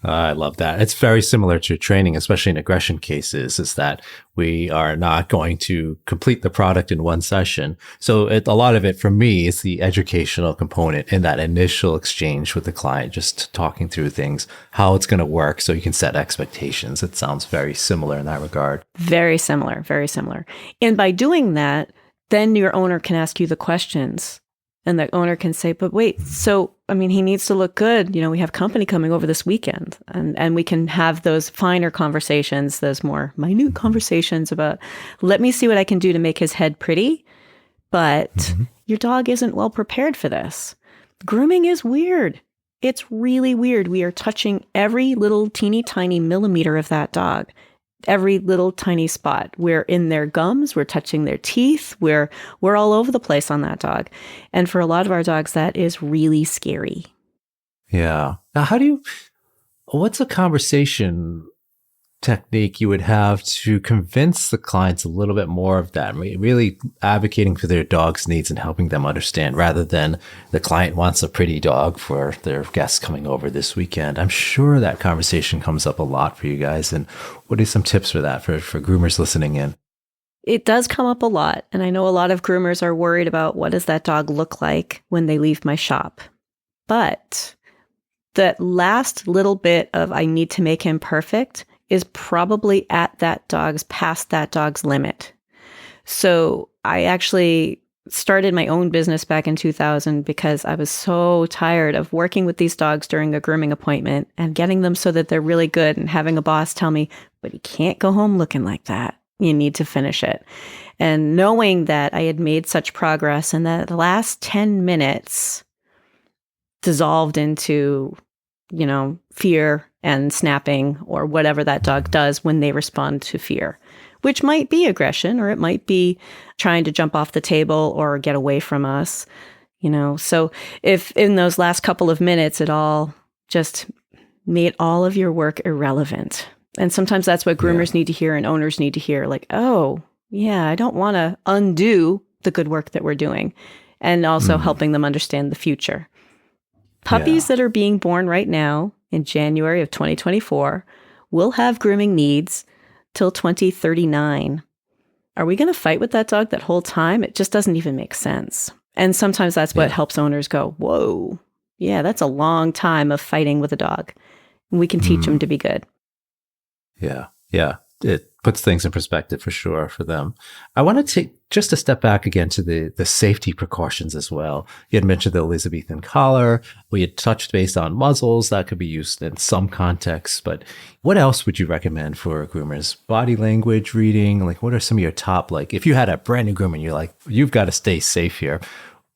Speaker 2: I love that. It's very similar to training, especially in aggression cases, is that we are not going to complete the product in one session. So a lot of it for me is the educational component in that initial exchange with the client, just talking through things, how it's going to work so you can set expectations. It sounds very similar in that regard.
Speaker 1: Very similar, very similar. And by doing that, then your owner can ask you the questions. And the owner can say, but wait, so, he needs to look good. We have company coming over this weekend. And we can have those finer conversations, those more minute conversations about, let me see what I can do to make his head pretty. But your dog isn't well prepared for this. Grooming is weird. It's really weird. We are touching every little teeny tiny millimeter of that dog. Every little tiny spot. We're in their gums, we're touching their teeth, we're all over the place on that dog. And for a lot of our dogs, that is really scary.
Speaker 2: Yeah. Now, what's a conversation technique you would have to convince the clients a little bit more of that, really advocating for their dog's needs and helping them understand, rather than the client wants a pretty dog for their guests coming over this weekend? I'm sure that conversation comes up a lot for you guys. And what are some tips for that for groomers listening in?
Speaker 1: It does come up a lot. And I know a lot of groomers are worried about, what does that dog look like when they leave my shop? But that last little bit of, I need to make him perfect, is probably past that dog's limit. So I actually started my own business back in 2000 because I was so tired of working with these dogs during a grooming appointment and getting them so that they're really good, and having a boss tell me, but you can't go home looking like that. You need to finish it. And knowing that I had made such progress, and that the last 10 minutes dissolved into, fear and snapping, or whatever that dog does when they respond to fear, which might be aggression, or it might be trying to jump off the table or get away from us, So if in those last couple of minutes, it all just made all of your work irrelevant. And sometimes that's what groomers need to hear and owners need to hear, like, oh, yeah, I don't want to undo the good work that we're doing. And also helping them understand the future. Puppies that are being born right now in January of 2024 will have grooming needs till 2039. Are we going to fight with that dog that whole time? It just doesn't even make sense. And sometimes that's what helps owners go, whoa, yeah, that's a long time of fighting with a dog. And we can teach them to be good.
Speaker 2: Yeah. Yeah. It puts things in perspective for sure for them. I want to take just a step back again to the safety precautions as well. You had mentioned the Elizabethan collar. We had touched base on muzzles that could be used in some contexts, but what else would you recommend for groomers? Body language reading, like what are some of your top, like if you had a brand new groomer and you're like, you've got to stay safe here.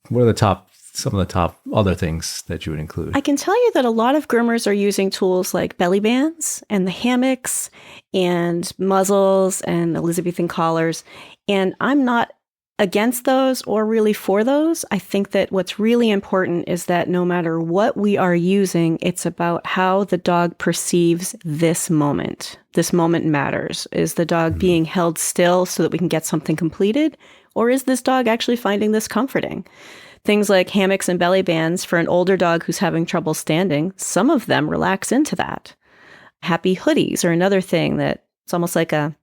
Speaker 2: What are some of the top other things that you would include?
Speaker 1: I can tell you that a lot of groomers are using tools like belly bands and the hammocks and muzzles and Elizabethan collars. And I'm not against those or really for those. I think that what's really important is that no matter what we are using, it's about how the dog perceives this moment. This moment matters. Is the dog being held still so that we can get something completed? Or is this dog actually finding this comforting? Things like hammocks and belly bands for an older dog who's having trouble standing, some of them relax into that. Happy hoodies are another thing that it's almost like a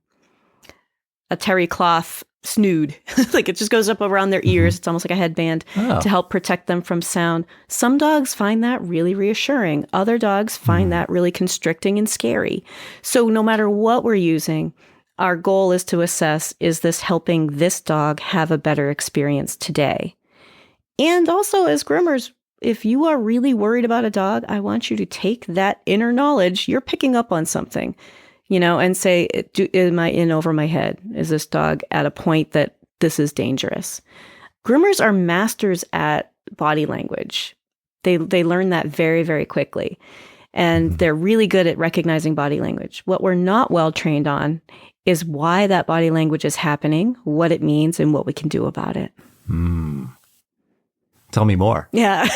Speaker 1: terry cloth snood. Like it just goes up around their ears. It's almost like a headband to help protect them from sound. Some dogs find that really reassuring. Other dogs find that really constricting and scary. So no matter what we're using, our goal is to assess, is this helping this dog have a better experience today? And also, as groomers, if you are really worried about a dog, I want you to take that inner knowledge you're picking up on something, and say, am I in over my head? Is this dog at a point that this is dangerous? Groomers are masters at body language. They learn that very, very quickly. And they're really good at recognizing body language. What we're not well trained on is why that body language is happening, what it means, and what we can do about it.
Speaker 2: Tell me more.
Speaker 1: Yeah.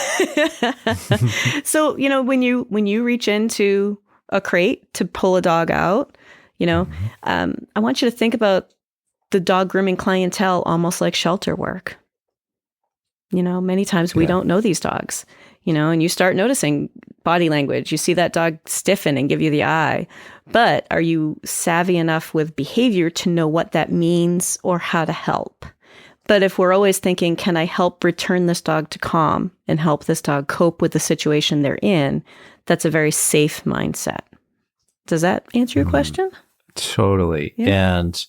Speaker 1: So, when you reach into a crate to pull a dog out, I want you to think about the dog grooming clientele almost like shelter work. Many times we don't know these dogs, and you start noticing body language. You see that dog stiffen and give you the eye. But are you savvy enough with behavior to know what that means or how to help? But if we're always thinking, can I help return this dog to calm and help this dog cope with the situation they're in, that's a very safe mindset. Does that answer your question?
Speaker 2: Totally. Yeah. And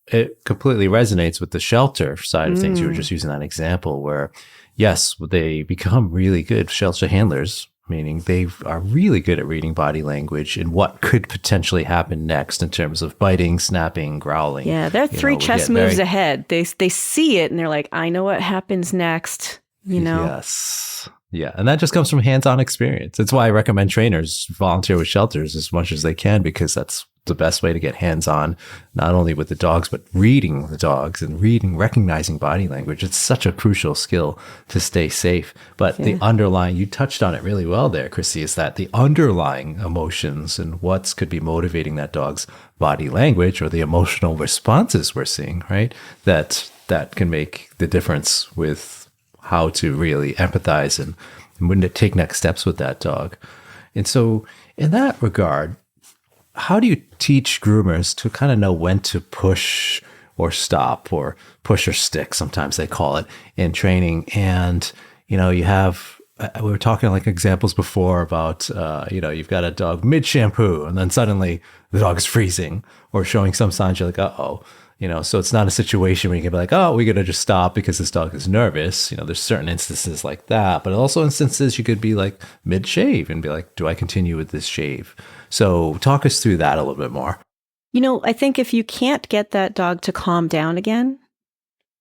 Speaker 2: it completely resonates with the shelter side of things. You were just using that example where, yes, they become really good shelter handlers, meaning they are really good at reading body language and what could potentially happen next in terms of biting, snapping, growling.
Speaker 1: Yeah, they're three chess moves ahead. They see it and they're like, I know what happens next,
Speaker 2: Yes. Yeah, and that just comes from hands-on experience. That's why I recommend trainers volunteer with shelters as much as they can, because that's the best way to get hands-on, not only with the dogs, but reading the dogs and recognizing body language. It's such a crucial skill to stay safe. But the underlying, you touched on it really well there, Chrissy, is that the underlying emotions and what could be motivating that dog's body language or the emotional responses we're seeing, right? That can make the difference with how to really empathize and when to take next steps with that dog. And so in that regard, how do you teach groomers to kind of know when to push or stop, or push or stick, sometimes they call it, in training? And, you have, we were talking like examples before about, you've got a dog mid-shampoo and then suddenly the dog is freezing or showing some signs. You're like, uh-oh. So it's not a situation where you can be like, oh, we're going to just stop because this dog is nervous. There's certain instances like that, but also instances you could be like mid-shave and be like, do I continue with this shave? So talk us through that a little bit more.
Speaker 1: I think if you can't get that dog to calm down again,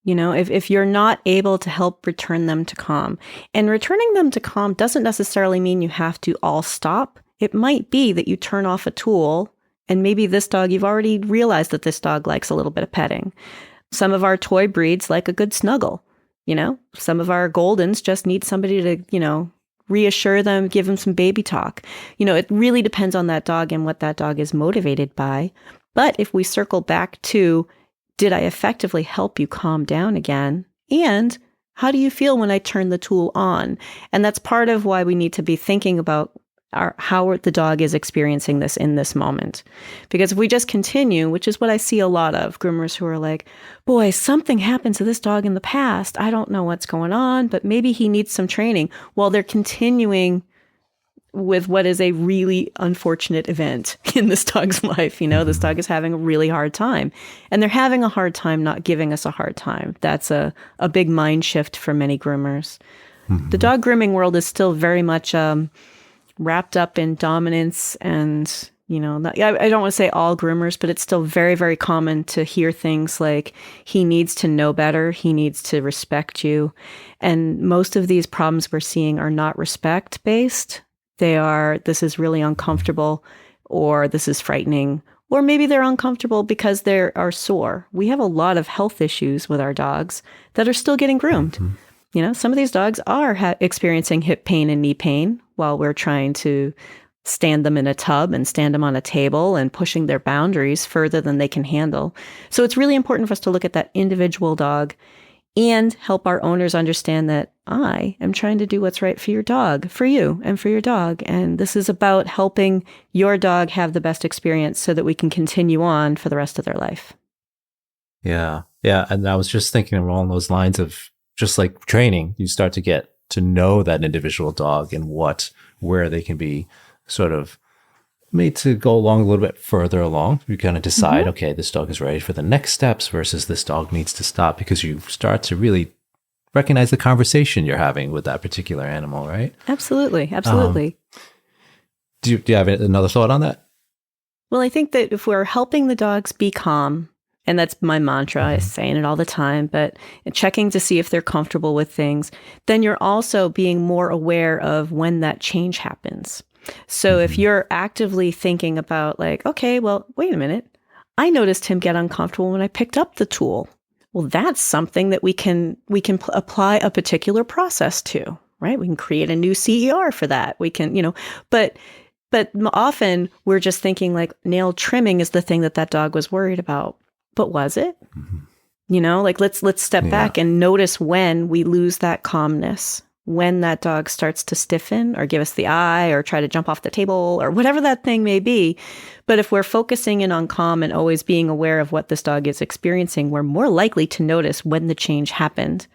Speaker 1: if you're not able to help return them to calm, and returning them to calm doesn't necessarily mean you have to all stop. It might be that you turn off a tool. And maybe this dog, you've already realized that this dog likes a little bit of petting. Some of our toy breeds like a good snuggle. Some of our Goldens just need somebody to, reassure them, give them some baby talk. It really depends on that dog and what that dog is motivated by. But if we circle back to, did I effectively help you calm down again? And how do you feel when I turn the tool on? And that's part of why we need to be thinking about how the dog is experiencing this in this moment. Because if we just continue, which is what I see a lot of groomers who are like, boy, something happened to this dog in the past. I don't know what's going on, but maybe he needs some training. While they're continuing with what is a really unfortunate event in this dog's life. This dog is having a really hard time, and they're having a hard time not giving us a hard time. That's a big mind shift for many groomers. The dog grooming world is still very much wrapped up in dominance and, I don't want to say all groomers, but it's still very, very common to hear things like, he needs to know better, he needs to respect you. And most of these problems we're seeing are not respect-based. They are, this is really uncomfortable, or this is frightening, or maybe they're uncomfortable because they are sore. We have a lot of health issues with our dogs that are still getting groomed. Some of these dogs are experiencing hip pain and knee pain while we're trying to stand them in a tub and stand them on a table and pushing their boundaries further than they can handle. So it's really important for us to look at that individual dog and help our owners understand that I am trying to do what's right for your dog, for you and for your dog. And this is about helping your dog have the best experience so that we can continue on for the rest of their life.
Speaker 2: Yeah. Yeah. And I was just thinking along those lines of just like training, you start to get to know that individual dog and where they can be sort of made to go along a little bit further along. You kind of decide, okay, this dog is ready for the next steps versus this dog needs to stop, because you start to really recognize the conversation you're having with that particular animal, right?
Speaker 1: Absolutely. Absolutely.
Speaker 2: Do you have another thought on that?
Speaker 1: Well, I think that if we're helping the dogs be calm, and that's my mantra, I'm saying it all the time, but checking to see if they're comfortable with things, then you're also being more aware of when that change happens. So if you're actively thinking about like, okay, well, wait a minute, I noticed him get uncomfortable when I picked up the tool. Well, that's something that we can apply a particular process to, right? We can create a new CER for that. We can, but often we're just thinking like nail trimming is the thing that dog was worried about. But was it? Like let's step back and notice when we lose that calmness, when that dog starts to stiffen or give us the eye or try to jump off the table or whatever that thing may be. But if we're focusing in on calm and always being aware of what this dog is experiencing, we're more likely to notice when the change happened.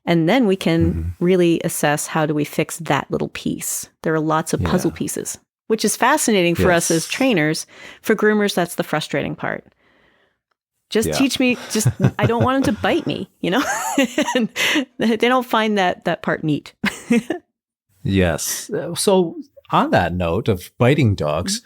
Speaker 1: And then we can really assess, how do we fix that little piece? There are lots of puzzle pieces, which is fascinating for us as trainers. For groomers, that's the frustrating part. Just teach me, I don't want him to bite me, And they don't find that part neat.
Speaker 2: Yes. So on that note of biting dogs,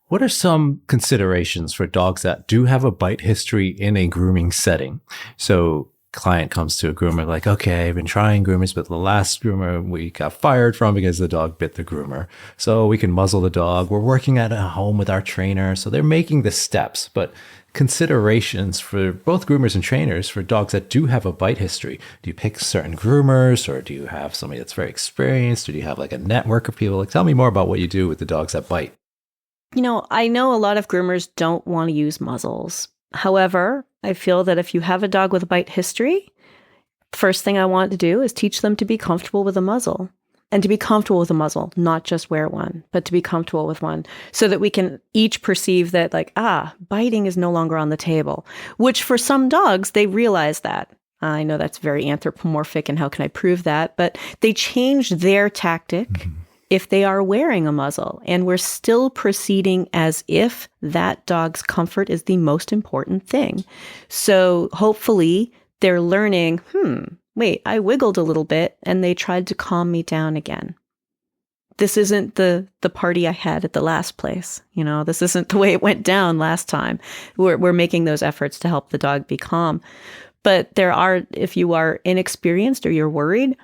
Speaker 2: what are some considerations for dogs that do have a bite history in a grooming setting? So client comes to a groomer like, okay, I've been trying groomers, but the last groomer we got fired from because the dog bit the groomer. So we can muzzle the dog. We're working at a home with our trainer. So they're making the steps, but considerations for both groomers and trainers for dogs that do have a bite history. Do you pick certain groomers, or do you have somebody that's very experienced, or do you have like a network of people? Like, tell me more about what you do with the dogs that bite.
Speaker 1: I know a lot of groomers don't want to use muzzles. However, I feel that if you have a dog with a bite history, first thing I want to do is teach them to be comfortable with a muzzle. And to be comfortable with a muzzle, not just wear one, but to be comfortable with one, so that we can each perceive that like, biting is no longer on the table, which for some dogs, they realize that. I know that's very anthropomorphic, and how can I prove that? But they change their tactic if they are wearing a muzzle, and we're still proceeding as if that dog's comfort is the most important thing. So hopefully they're learning, wait, I wiggled a little bit and they tried to calm me down again. This isn't the party I had at the last place. This isn't the way it went down last time. We're making those efforts to help the dog be calm. But if you are inexperienced or you're worried,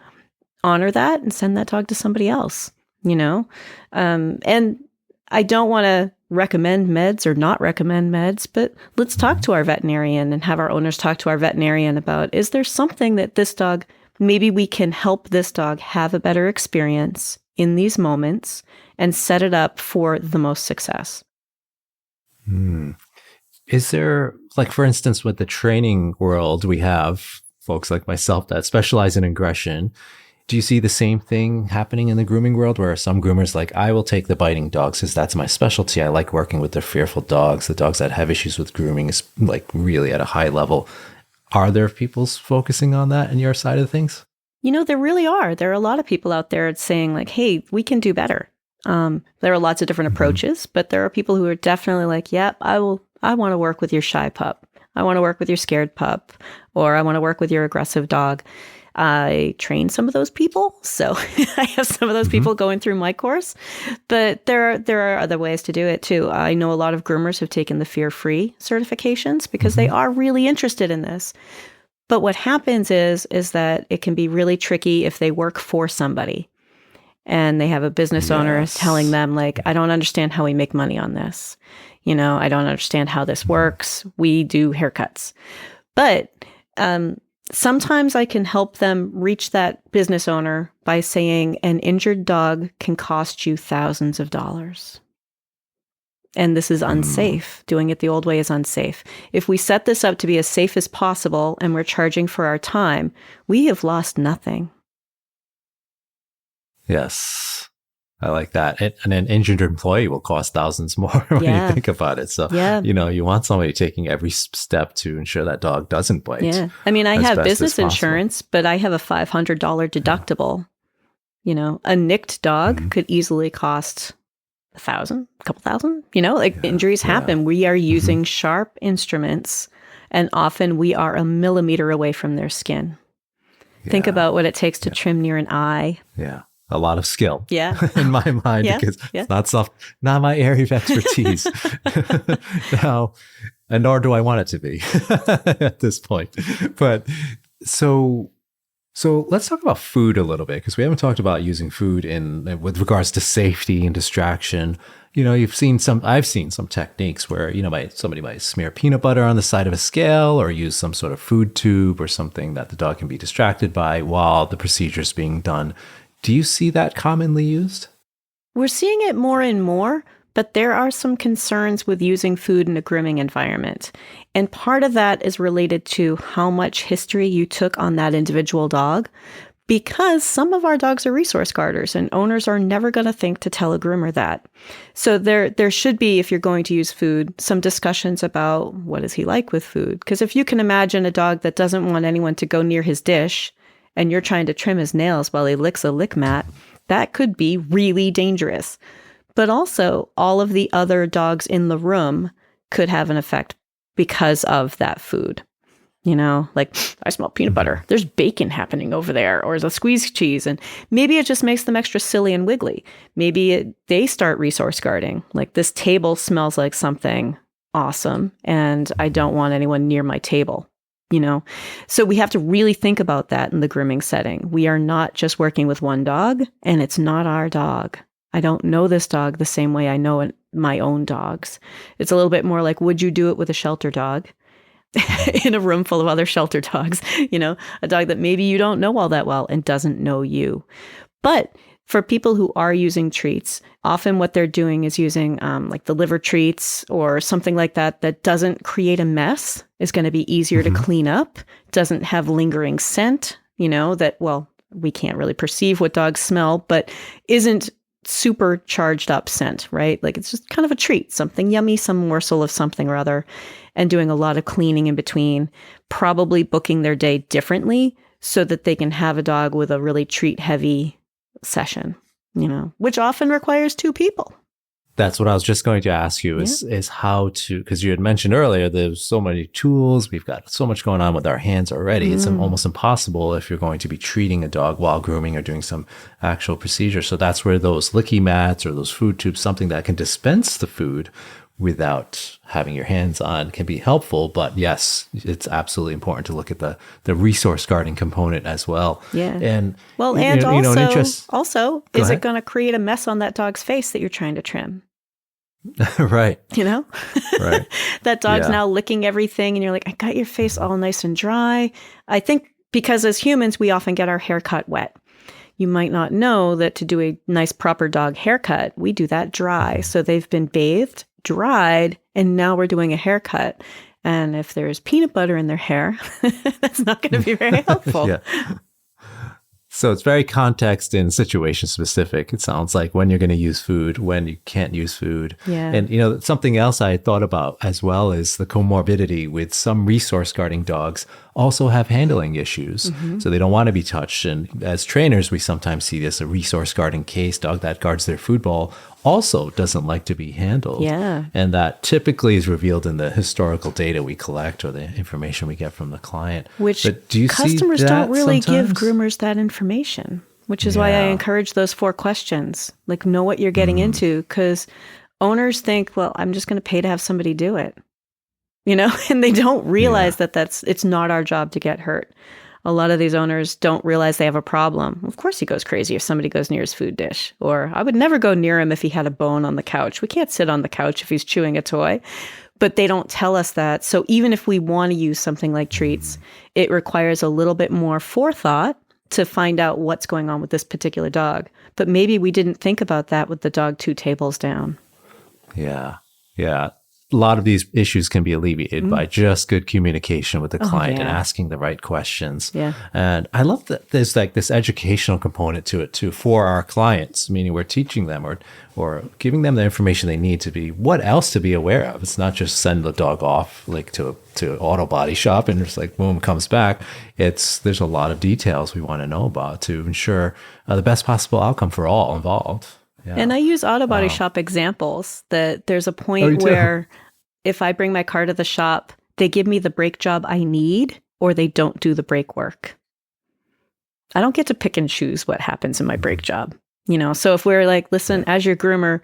Speaker 1: honor that and send that dog to somebody else, and I don't want to recommend meds or not recommend meds, but let's talk to our veterinarian and have our owners talk to our veterinarian about, is there something that this dog, maybe we can help this dog have a better experience in these moments and set it up for the most success.
Speaker 2: Is there, like, for instance, with the training world, we have folks like myself that specialize in aggression. Do you see the same thing happening in the grooming world, where some groomers like, I will take the biting dogs because that's my specialty. I like working with the fearful dogs, the dogs that have issues with grooming is like really at a high level. Are there people focusing on that in your side of things?
Speaker 1: There really are. There are a lot of people out there saying like, hey, we can do better. There are lots of different approaches, but there are people who are definitely like, yep, I want to work with your shy pup. I want to work with your scared pup, or I want to work with your aggressive dog. I train some of those people, so I have some of those people going through my course. But there are other ways to do it too. I know a lot of groomers have taken the fear-free certifications because they are really interested in this. But what happens is that it can be really tricky if they work for somebody and they have a business owner telling them like, I don't understand how we make money on this. I don't understand how this works. We do haircuts. But sometimes I can help them reach that business owner by saying an injured dog can cost you thousands of dollars. And this is unsafe. Doing it the old way is unsafe. If we set this up to be as safe as possible and we're charging for our time, we have lost nothing.
Speaker 2: Yes. I like that. And an injured employee will cost thousands more when you think about it. So, you want somebody taking every step to ensure that dog doesn't bite.
Speaker 1: Yeah. I mean, I have business insurance, but I have a $500 deductible. A nicked dog could easily cost $1,000, a couple thousand, injuries happen. We are using sharp instruments, and often we are a millimeter away from their skin. Think about what it takes to trim near an eye.
Speaker 2: Yeah. A lot of skill.
Speaker 1: Yeah.
Speaker 2: In my mind, because it's not my area of expertise. Now, and nor do I want it to be at this point. But so let's talk about food a little bit, because we haven't talked about using food with regards to safety and distraction. I've seen some techniques where, somebody might smear peanut butter on the side of a scale or use some sort of food tube or something that the dog can be distracted by while the procedure is being done. Do you see that commonly used?
Speaker 1: We're seeing it more and more, but there are some concerns with using food in a grooming environment. And part of that is related to how much history you took on that individual dog, because some of our dogs are resource guarders and owners are never going to think to tell a groomer that. So there should be, if you're going to use food, some discussions about what is he like with food. Because if you can imagine a dog that doesn't want anyone to go near his dish and you're trying to trim his nails while he licks a lick mat, that could be really dangerous. But also, all of the other dogs in the room could have an effect because of that food. Like, I smell peanut butter. There's bacon happening over there, or the squeezed cheese. And maybe it just makes them extra silly and wiggly. Maybe they start resource guarding. Like, this table smells like something awesome, and I don't want anyone near my table. So we have to really think about that in the grooming setting. We are not just working with one dog, and it's not our dog. I don't know this dog the same way I know my own dogs. It's a little bit more like, would you do it with a shelter dog in a room full of other shelter dogs? A dog that maybe you don't know all that well and doesn't know you. But for people who are using treats, often what they're doing is using like the liver treats or something like that doesn't create a mess, is going to be easier to clean up, doesn't have lingering scent, we can't really perceive what dogs smell, but isn't super charged up scent, right? Like, it's just kind of a treat, something yummy, some morsel of something or other, and doing a lot of cleaning in between, probably booking their day differently so that they can have a dog with a really treat heavy session, which often requires two people.
Speaker 2: That's what I was just going to ask you is how to, because you had mentioned earlier, there's so many tools. We've got so much going on with our hands already. It's almost impossible if you're going to be treating a dog while grooming or doing some actual procedure. So that's where those licky mats or those food tubes, something that can dispense the food without having your hands on, can be helpful. But yes, it's absolutely important to look at the resource guarding component as well. Yeah. And
Speaker 1: also, is it going to create a mess on that dog's face that you're trying to trim?
Speaker 2: Right.
Speaker 1: Right. That dog's now licking everything and you're like, I got your face all nice and dry. I think because as humans, we often get our hair cut wet. You might not know that to do a nice proper dog haircut, we do that dry. So they've been bathed, dried, and now we're doing a haircut. And if there's peanut butter in their hair, that's not going to be very helpful.
Speaker 2: So it's very context and situation specific. It sounds like when you're going to use food, when you can't use food.
Speaker 1: Yeah.
Speaker 2: And, you know, something else I thought about as well is the comorbidity with some resource guarding dogs also have handling issues. So they don't want to be touched. And as trainers, we sometimes see this, a resource guarding case dog that guards their food bowl also doesn't like to be handled.
Speaker 1: Yeah.
Speaker 2: And that typically is revealed in the historical data we collect or the information we get from the client.
Speaker 1: Which
Speaker 2: but do you
Speaker 1: customers
Speaker 2: see that
Speaker 1: don't really give
Speaker 2: sometimes?
Speaker 1: groomers that information, which is why I encourage those 4 questions. Like, know what you're getting into, because owners think, well, I'm just going to pay to have somebody do it, you know, and they don't realize that it's not our job to get hurt. A lot of these owners don't realize they have a problem. Of course he goes crazy if somebody goes near his food dish. Or I would never go near him if he had a bone on the couch. We can't sit on the couch if he's chewing a toy. But they don't tell us that. So even if we want to use something like treats, it requires a little bit more forethought to find out what's going on with this particular dog. But maybe we didn't think about that with the dog 2 tables down.
Speaker 2: Yeah. Yeah. A lot of these issues can be alleviated by just good communication with the client and asking the right questions.
Speaker 1: Yeah.
Speaker 2: And I love that there's like this educational component to it too for our clients, meaning we're teaching them or giving them the information they need to be what else to be aware of. It's not just send the dog off like to an auto body shop and just like boom, comes back. There's a lot of details we want to know about to ensure the best possible outcome for all involved. Yeah.
Speaker 1: And I use auto body shop examples that there's a point where if I bring my car to the shop, they give me the brake job I need or they don't do the brake work. I don't get to pick and choose what happens in my brake job. You know, so if we're like, listen, as your groomer,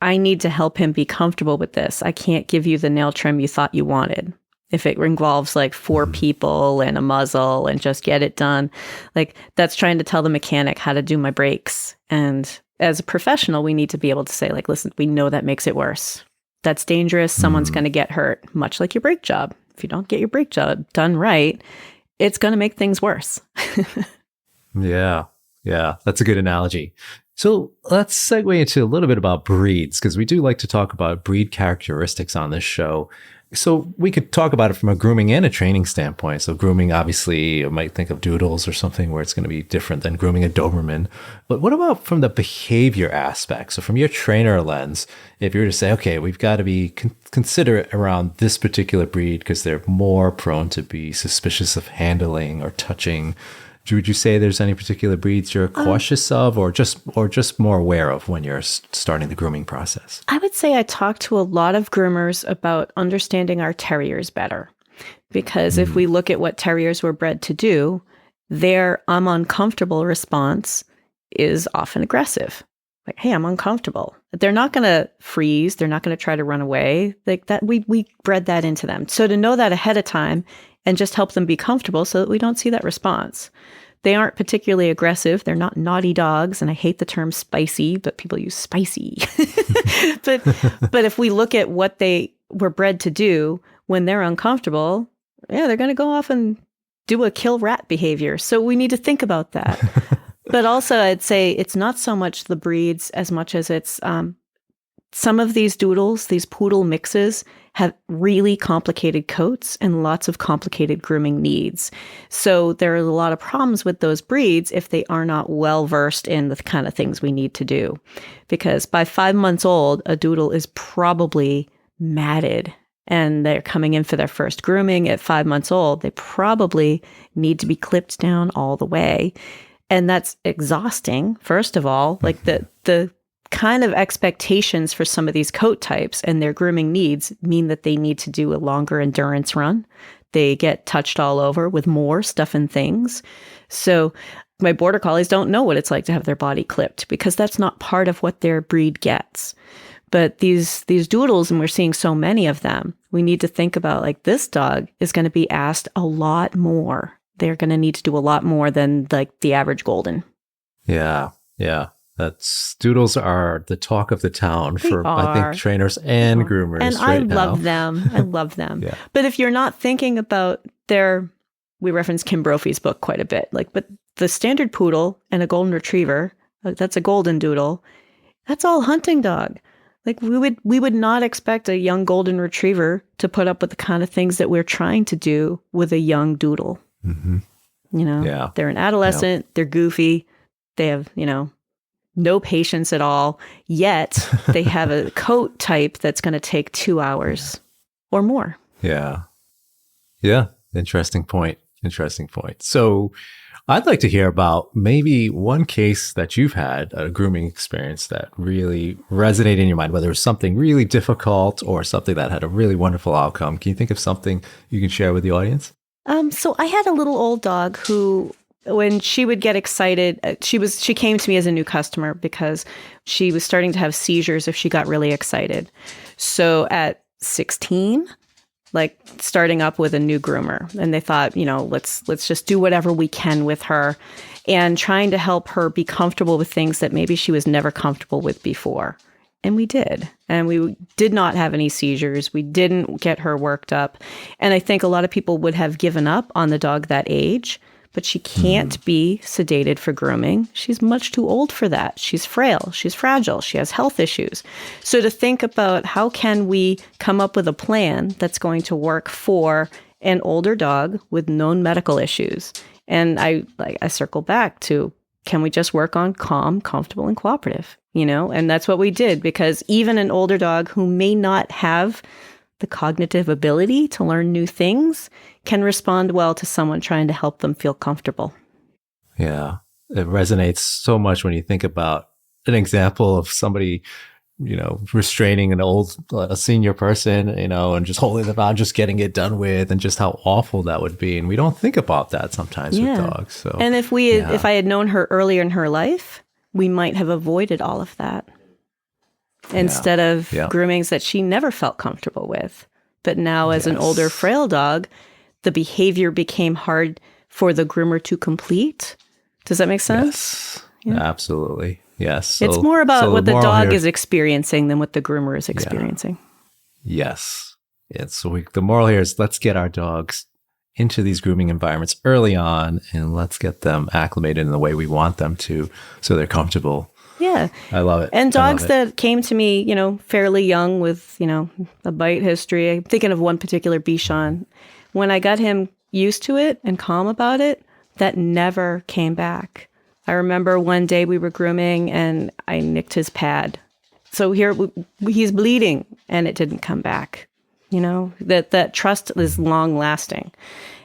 Speaker 1: I need to help him be comfortable with this. I can't give you the nail trim you thought you wanted. If it involves like 4 people and a muzzle and just get it done, like that's trying to tell the mechanic how to do my brakes. And as a professional, we need to be able to say like, listen, we know that makes it worse. That's dangerous. Someone's going to get hurt, much like your brake job. If you don't get your brake job done right, it's going to make things worse.
Speaker 2: Yeah. Yeah. That's a good analogy. So let's segue into a little bit about breeds, because we do like to talk about breed characteristics on this show. So we could talk about it from a grooming and a training standpoint. So grooming, obviously, you might think of doodles or something where it's going to be different than grooming a Doberman. But what about from the behavior aspect? So from your trainer lens, if you were to say, okay, we've got to be considerate around this particular breed because they're more prone to be suspicious of handling or touching. Would you say there's any particular breeds you're cautious of or just more aware of when you're starting the grooming process? I
Speaker 1: would say I talk to a lot of groomers about understanding our terriers better. Because if we look at what terriers were bred to do, their I'm uncomfortable response is often aggressive. Like, hey, I'm uncomfortable. They're not going to freeze. They're not going to try to run away. Like that, we bred that into them. So to know that ahead of time and just help them be comfortable so that we don't see that response. They aren't particularly aggressive. They're not naughty dogs. And I hate the term spicy, but people use spicy. But if we look at what they were bred to do when they're uncomfortable, yeah, they're going to go off and do a kill rat behavior. So we need to think about that. But also I'd say it's not so much the breeds as much as it's some of these doodles, these poodle mixes, have really complicated coats and lots of complicated grooming needs. So there are a lot of problems with those breeds if they are not well versed in the kind of things we need to do. Because by 5 months old, a doodle is probably matted and they're coming in for their first grooming at 5 months old. They probably need to be clipped down all the way. And that's exhausting, first of all. Like the kind of expectations for some of these coat types and their grooming needs mean that they need to do a longer endurance run. They get touched all over with more stuff and things. So my border collies don't know what it's like to have their body clipped because that's not part of what their breed gets. But these doodles, and we're seeing so many of them, we need to think about like this dog is going to be asked a lot more. They're going to need to do a lot more than like the average golden.
Speaker 2: Yeah. Yeah. Doodles are the talk of the town for, I think, trainers and groomers.
Speaker 1: And I love them. I love them. Yeah. But if you're not thinking about we reference Kim Brophy's book quite a bit, but the standard poodle and a golden retriever, that's a golden doodle, that's all hunting dog. Like we would not expect a young golden retriever to put up with the kind of things that we're trying to do with a young doodle.
Speaker 2: Mm-hmm. Yeah.
Speaker 1: They're an adolescent, they're goofy, they have, no patience at all, yet they have a coat type that's going to take 2 hours or more.
Speaker 2: Yeah. Yeah. Interesting point. Interesting point. So I'd like to hear about maybe one case that you've had, a grooming experience that really resonated in your mind, whether it was something really difficult or something that had a really wonderful outcome. Can you think of something you can share with the audience?
Speaker 1: So I had a little old dog who, when she would get excited, she came to me as a new customer because she was starting to have seizures if she got really excited. So at 16, like starting up with a new groomer, and they thought, let's just do whatever we can with her, and trying to help her be comfortable with things that maybe she was never comfortable with before. And we did. And we did not have any seizures. We didn't get her worked up. And I think a lot of people would have given up on the dog that age, but she can't be sedated for grooming. She's much too old for that. She's frail. She's fragile. She has health issues. So to think about how can we come up with a plan that's going to work for an older dog with known medical issues. And I circle back to, can we just work on calm, comfortable, and cooperative? And that's what we did, because even an older dog who may not have the cognitive ability to learn new things can respond well to someone trying to help them feel comfortable.
Speaker 2: Yeah. It resonates so much when you think about an example of somebody, restraining a senior person, and just holding them out, just getting it done with, and just how awful that would be. And we don't think about that sometimes with dogs. So,
Speaker 1: and if I had known her earlier in her life, we might have avoided all of that instead of groomings that she never felt comfortable with. But now as an older, frail dog, the behavior became hard for the groomer to complete. Does that make sense?
Speaker 2: Yes, absolutely. Yes. So,
Speaker 1: it's more about what the dog is experiencing than what the groomer is experiencing.
Speaker 2: Yes. So the moral here is, let's get our dogs into these grooming environments early on, and let's get them acclimated in the way we want them to, so they're comfortable.
Speaker 1: Yeah.
Speaker 2: I love it.
Speaker 1: And dogs that came to me, fairly young with, a bite history. I'm thinking of one particular Bichon. When I got him used to it and calm about it, that never came back. I remember one day we were grooming and I nicked his pad. So here he's bleeding and it didn't come back. That trust is long lasting.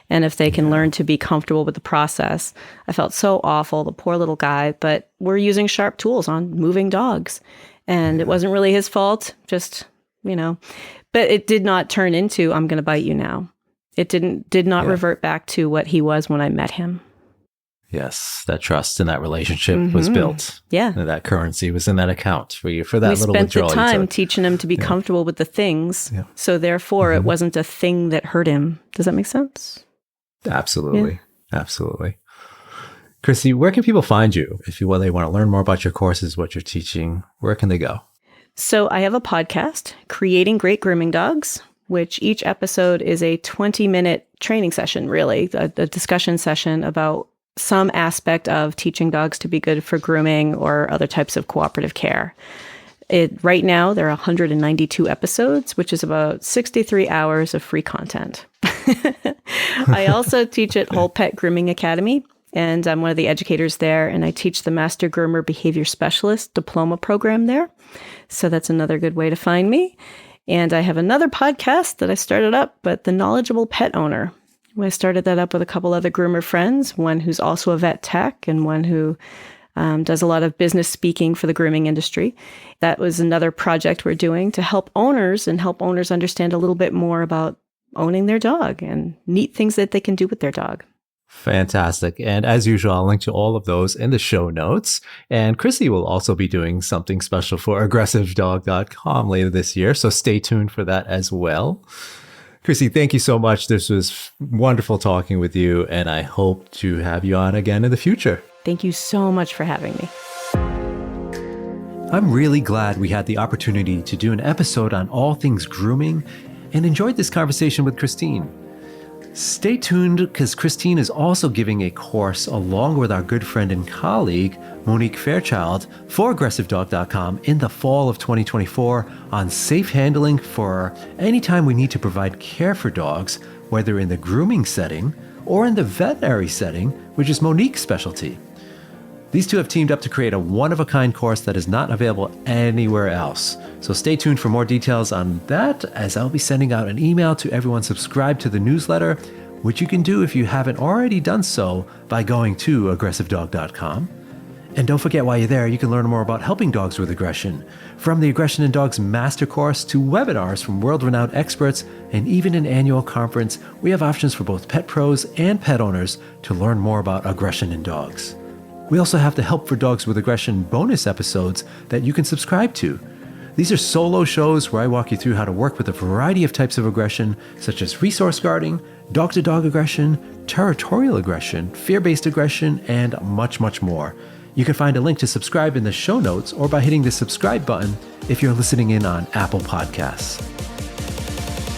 Speaker 1: And if they can learn to be comfortable with the process, I felt so awful, the poor little guy, but we're using sharp tools on moving dogs. And it wasn't really his fault, just, but it did not turn into, I'm going to bite you now. It did not revert back to what he was when I met him.
Speaker 2: Yes, that trust and that relationship was built.
Speaker 1: Yeah.
Speaker 2: And that currency was in that account for you, for that little withdrawal.
Speaker 1: We spent the time teaching him to be comfortable with the things. Yeah. So therefore, it wasn't a thing that hurt him. Does that make sense?
Speaker 2: Absolutely. Yeah. Absolutely. Chrissy, where can people find you if they want to learn more about your courses, what you're teaching? Where can they go?
Speaker 1: So I have a podcast, Creating Great Grooming Dogs, which each episode is a 20-minute training session, really, a discussion session about some aspect of teaching dogs to be good for grooming or other types of cooperative care. Right now, there are 192 episodes, which is about 63 hours of free content. I also teach at Whole Pet Grooming Academy, and I'm one of the educators there, and I teach the Master Groomer Behavior Specialist Diploma program there. So that's another good way to find me. And I have another podcast that I started up, but The Knowledgeable Pet Owner. I started that up with a couple other groomer friends, one who's also a vet tech and one who does a lot of business speaking for the grooming industry. That was another project we're doing to help owners understand a little bit more about owning their dog and neat things that they can do with their dog.
Speaker 2: Fantastic. And as usual, I'll link to all of those in the show notes. And Chrissy will also be doing something special for aggressivedog.com later this year. So stay tuned for that as well. Chrissy, thank you so much. This was wonderful talking with you, and I hope to have you on again in the future.
Speaker 1: Thank you so much for having me.
Speaker 2: I'm really glad we had the opportunity to do an episode on all things grooming and enjoyed this conversation with Christine. Stay tuned, because Christine is also giving a course along with our good friend and colleague, Monique Fairchild, for AggressiveDog.com in the fall of 2024 on safe handling for any time we need to provide care for dogs, whether in the grooming setting or in the veterinary setting, which is Monique's specialty. These two have teamed up to create a one-of-a-kind course that is not available anywhere else. So stay tuned for more details on that, as I'll be sending out an email to everyone subscribed to the newsletter, which you can do if you haven't already done so by going to aggressivedog.com. And don't forget, while you're there, you can learn more about helping dogs with aggression. From the Aggression in Dogs Master Course to webinars from world-renowned experts and even an annual conference, we have options for both pet pros and pet owners to learn more about aggression in dogs. We also have the Help for Dogs with Aggression bonus episodes that you can subscribe to. These are solo shows where I walk you through how to work with a variety of types of aggression, such as resource guarding, dog-to-dog aggression, territorial aggression, fear-based aggression, and much, much more. You can find a link to subscribe in the show notes or by hitting the subscribe button if you're listening in on Apple Podcasts.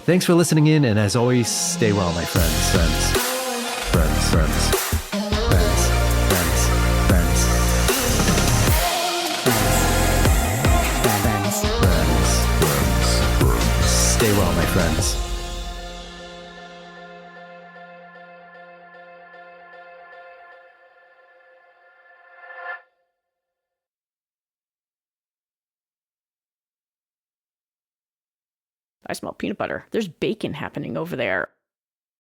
Speaker 2: Thanks for listening in, and as always, stay well, my friends. Stay well, my friends.
Speaker 1: I smell peanut butter. There's bacon happening over there.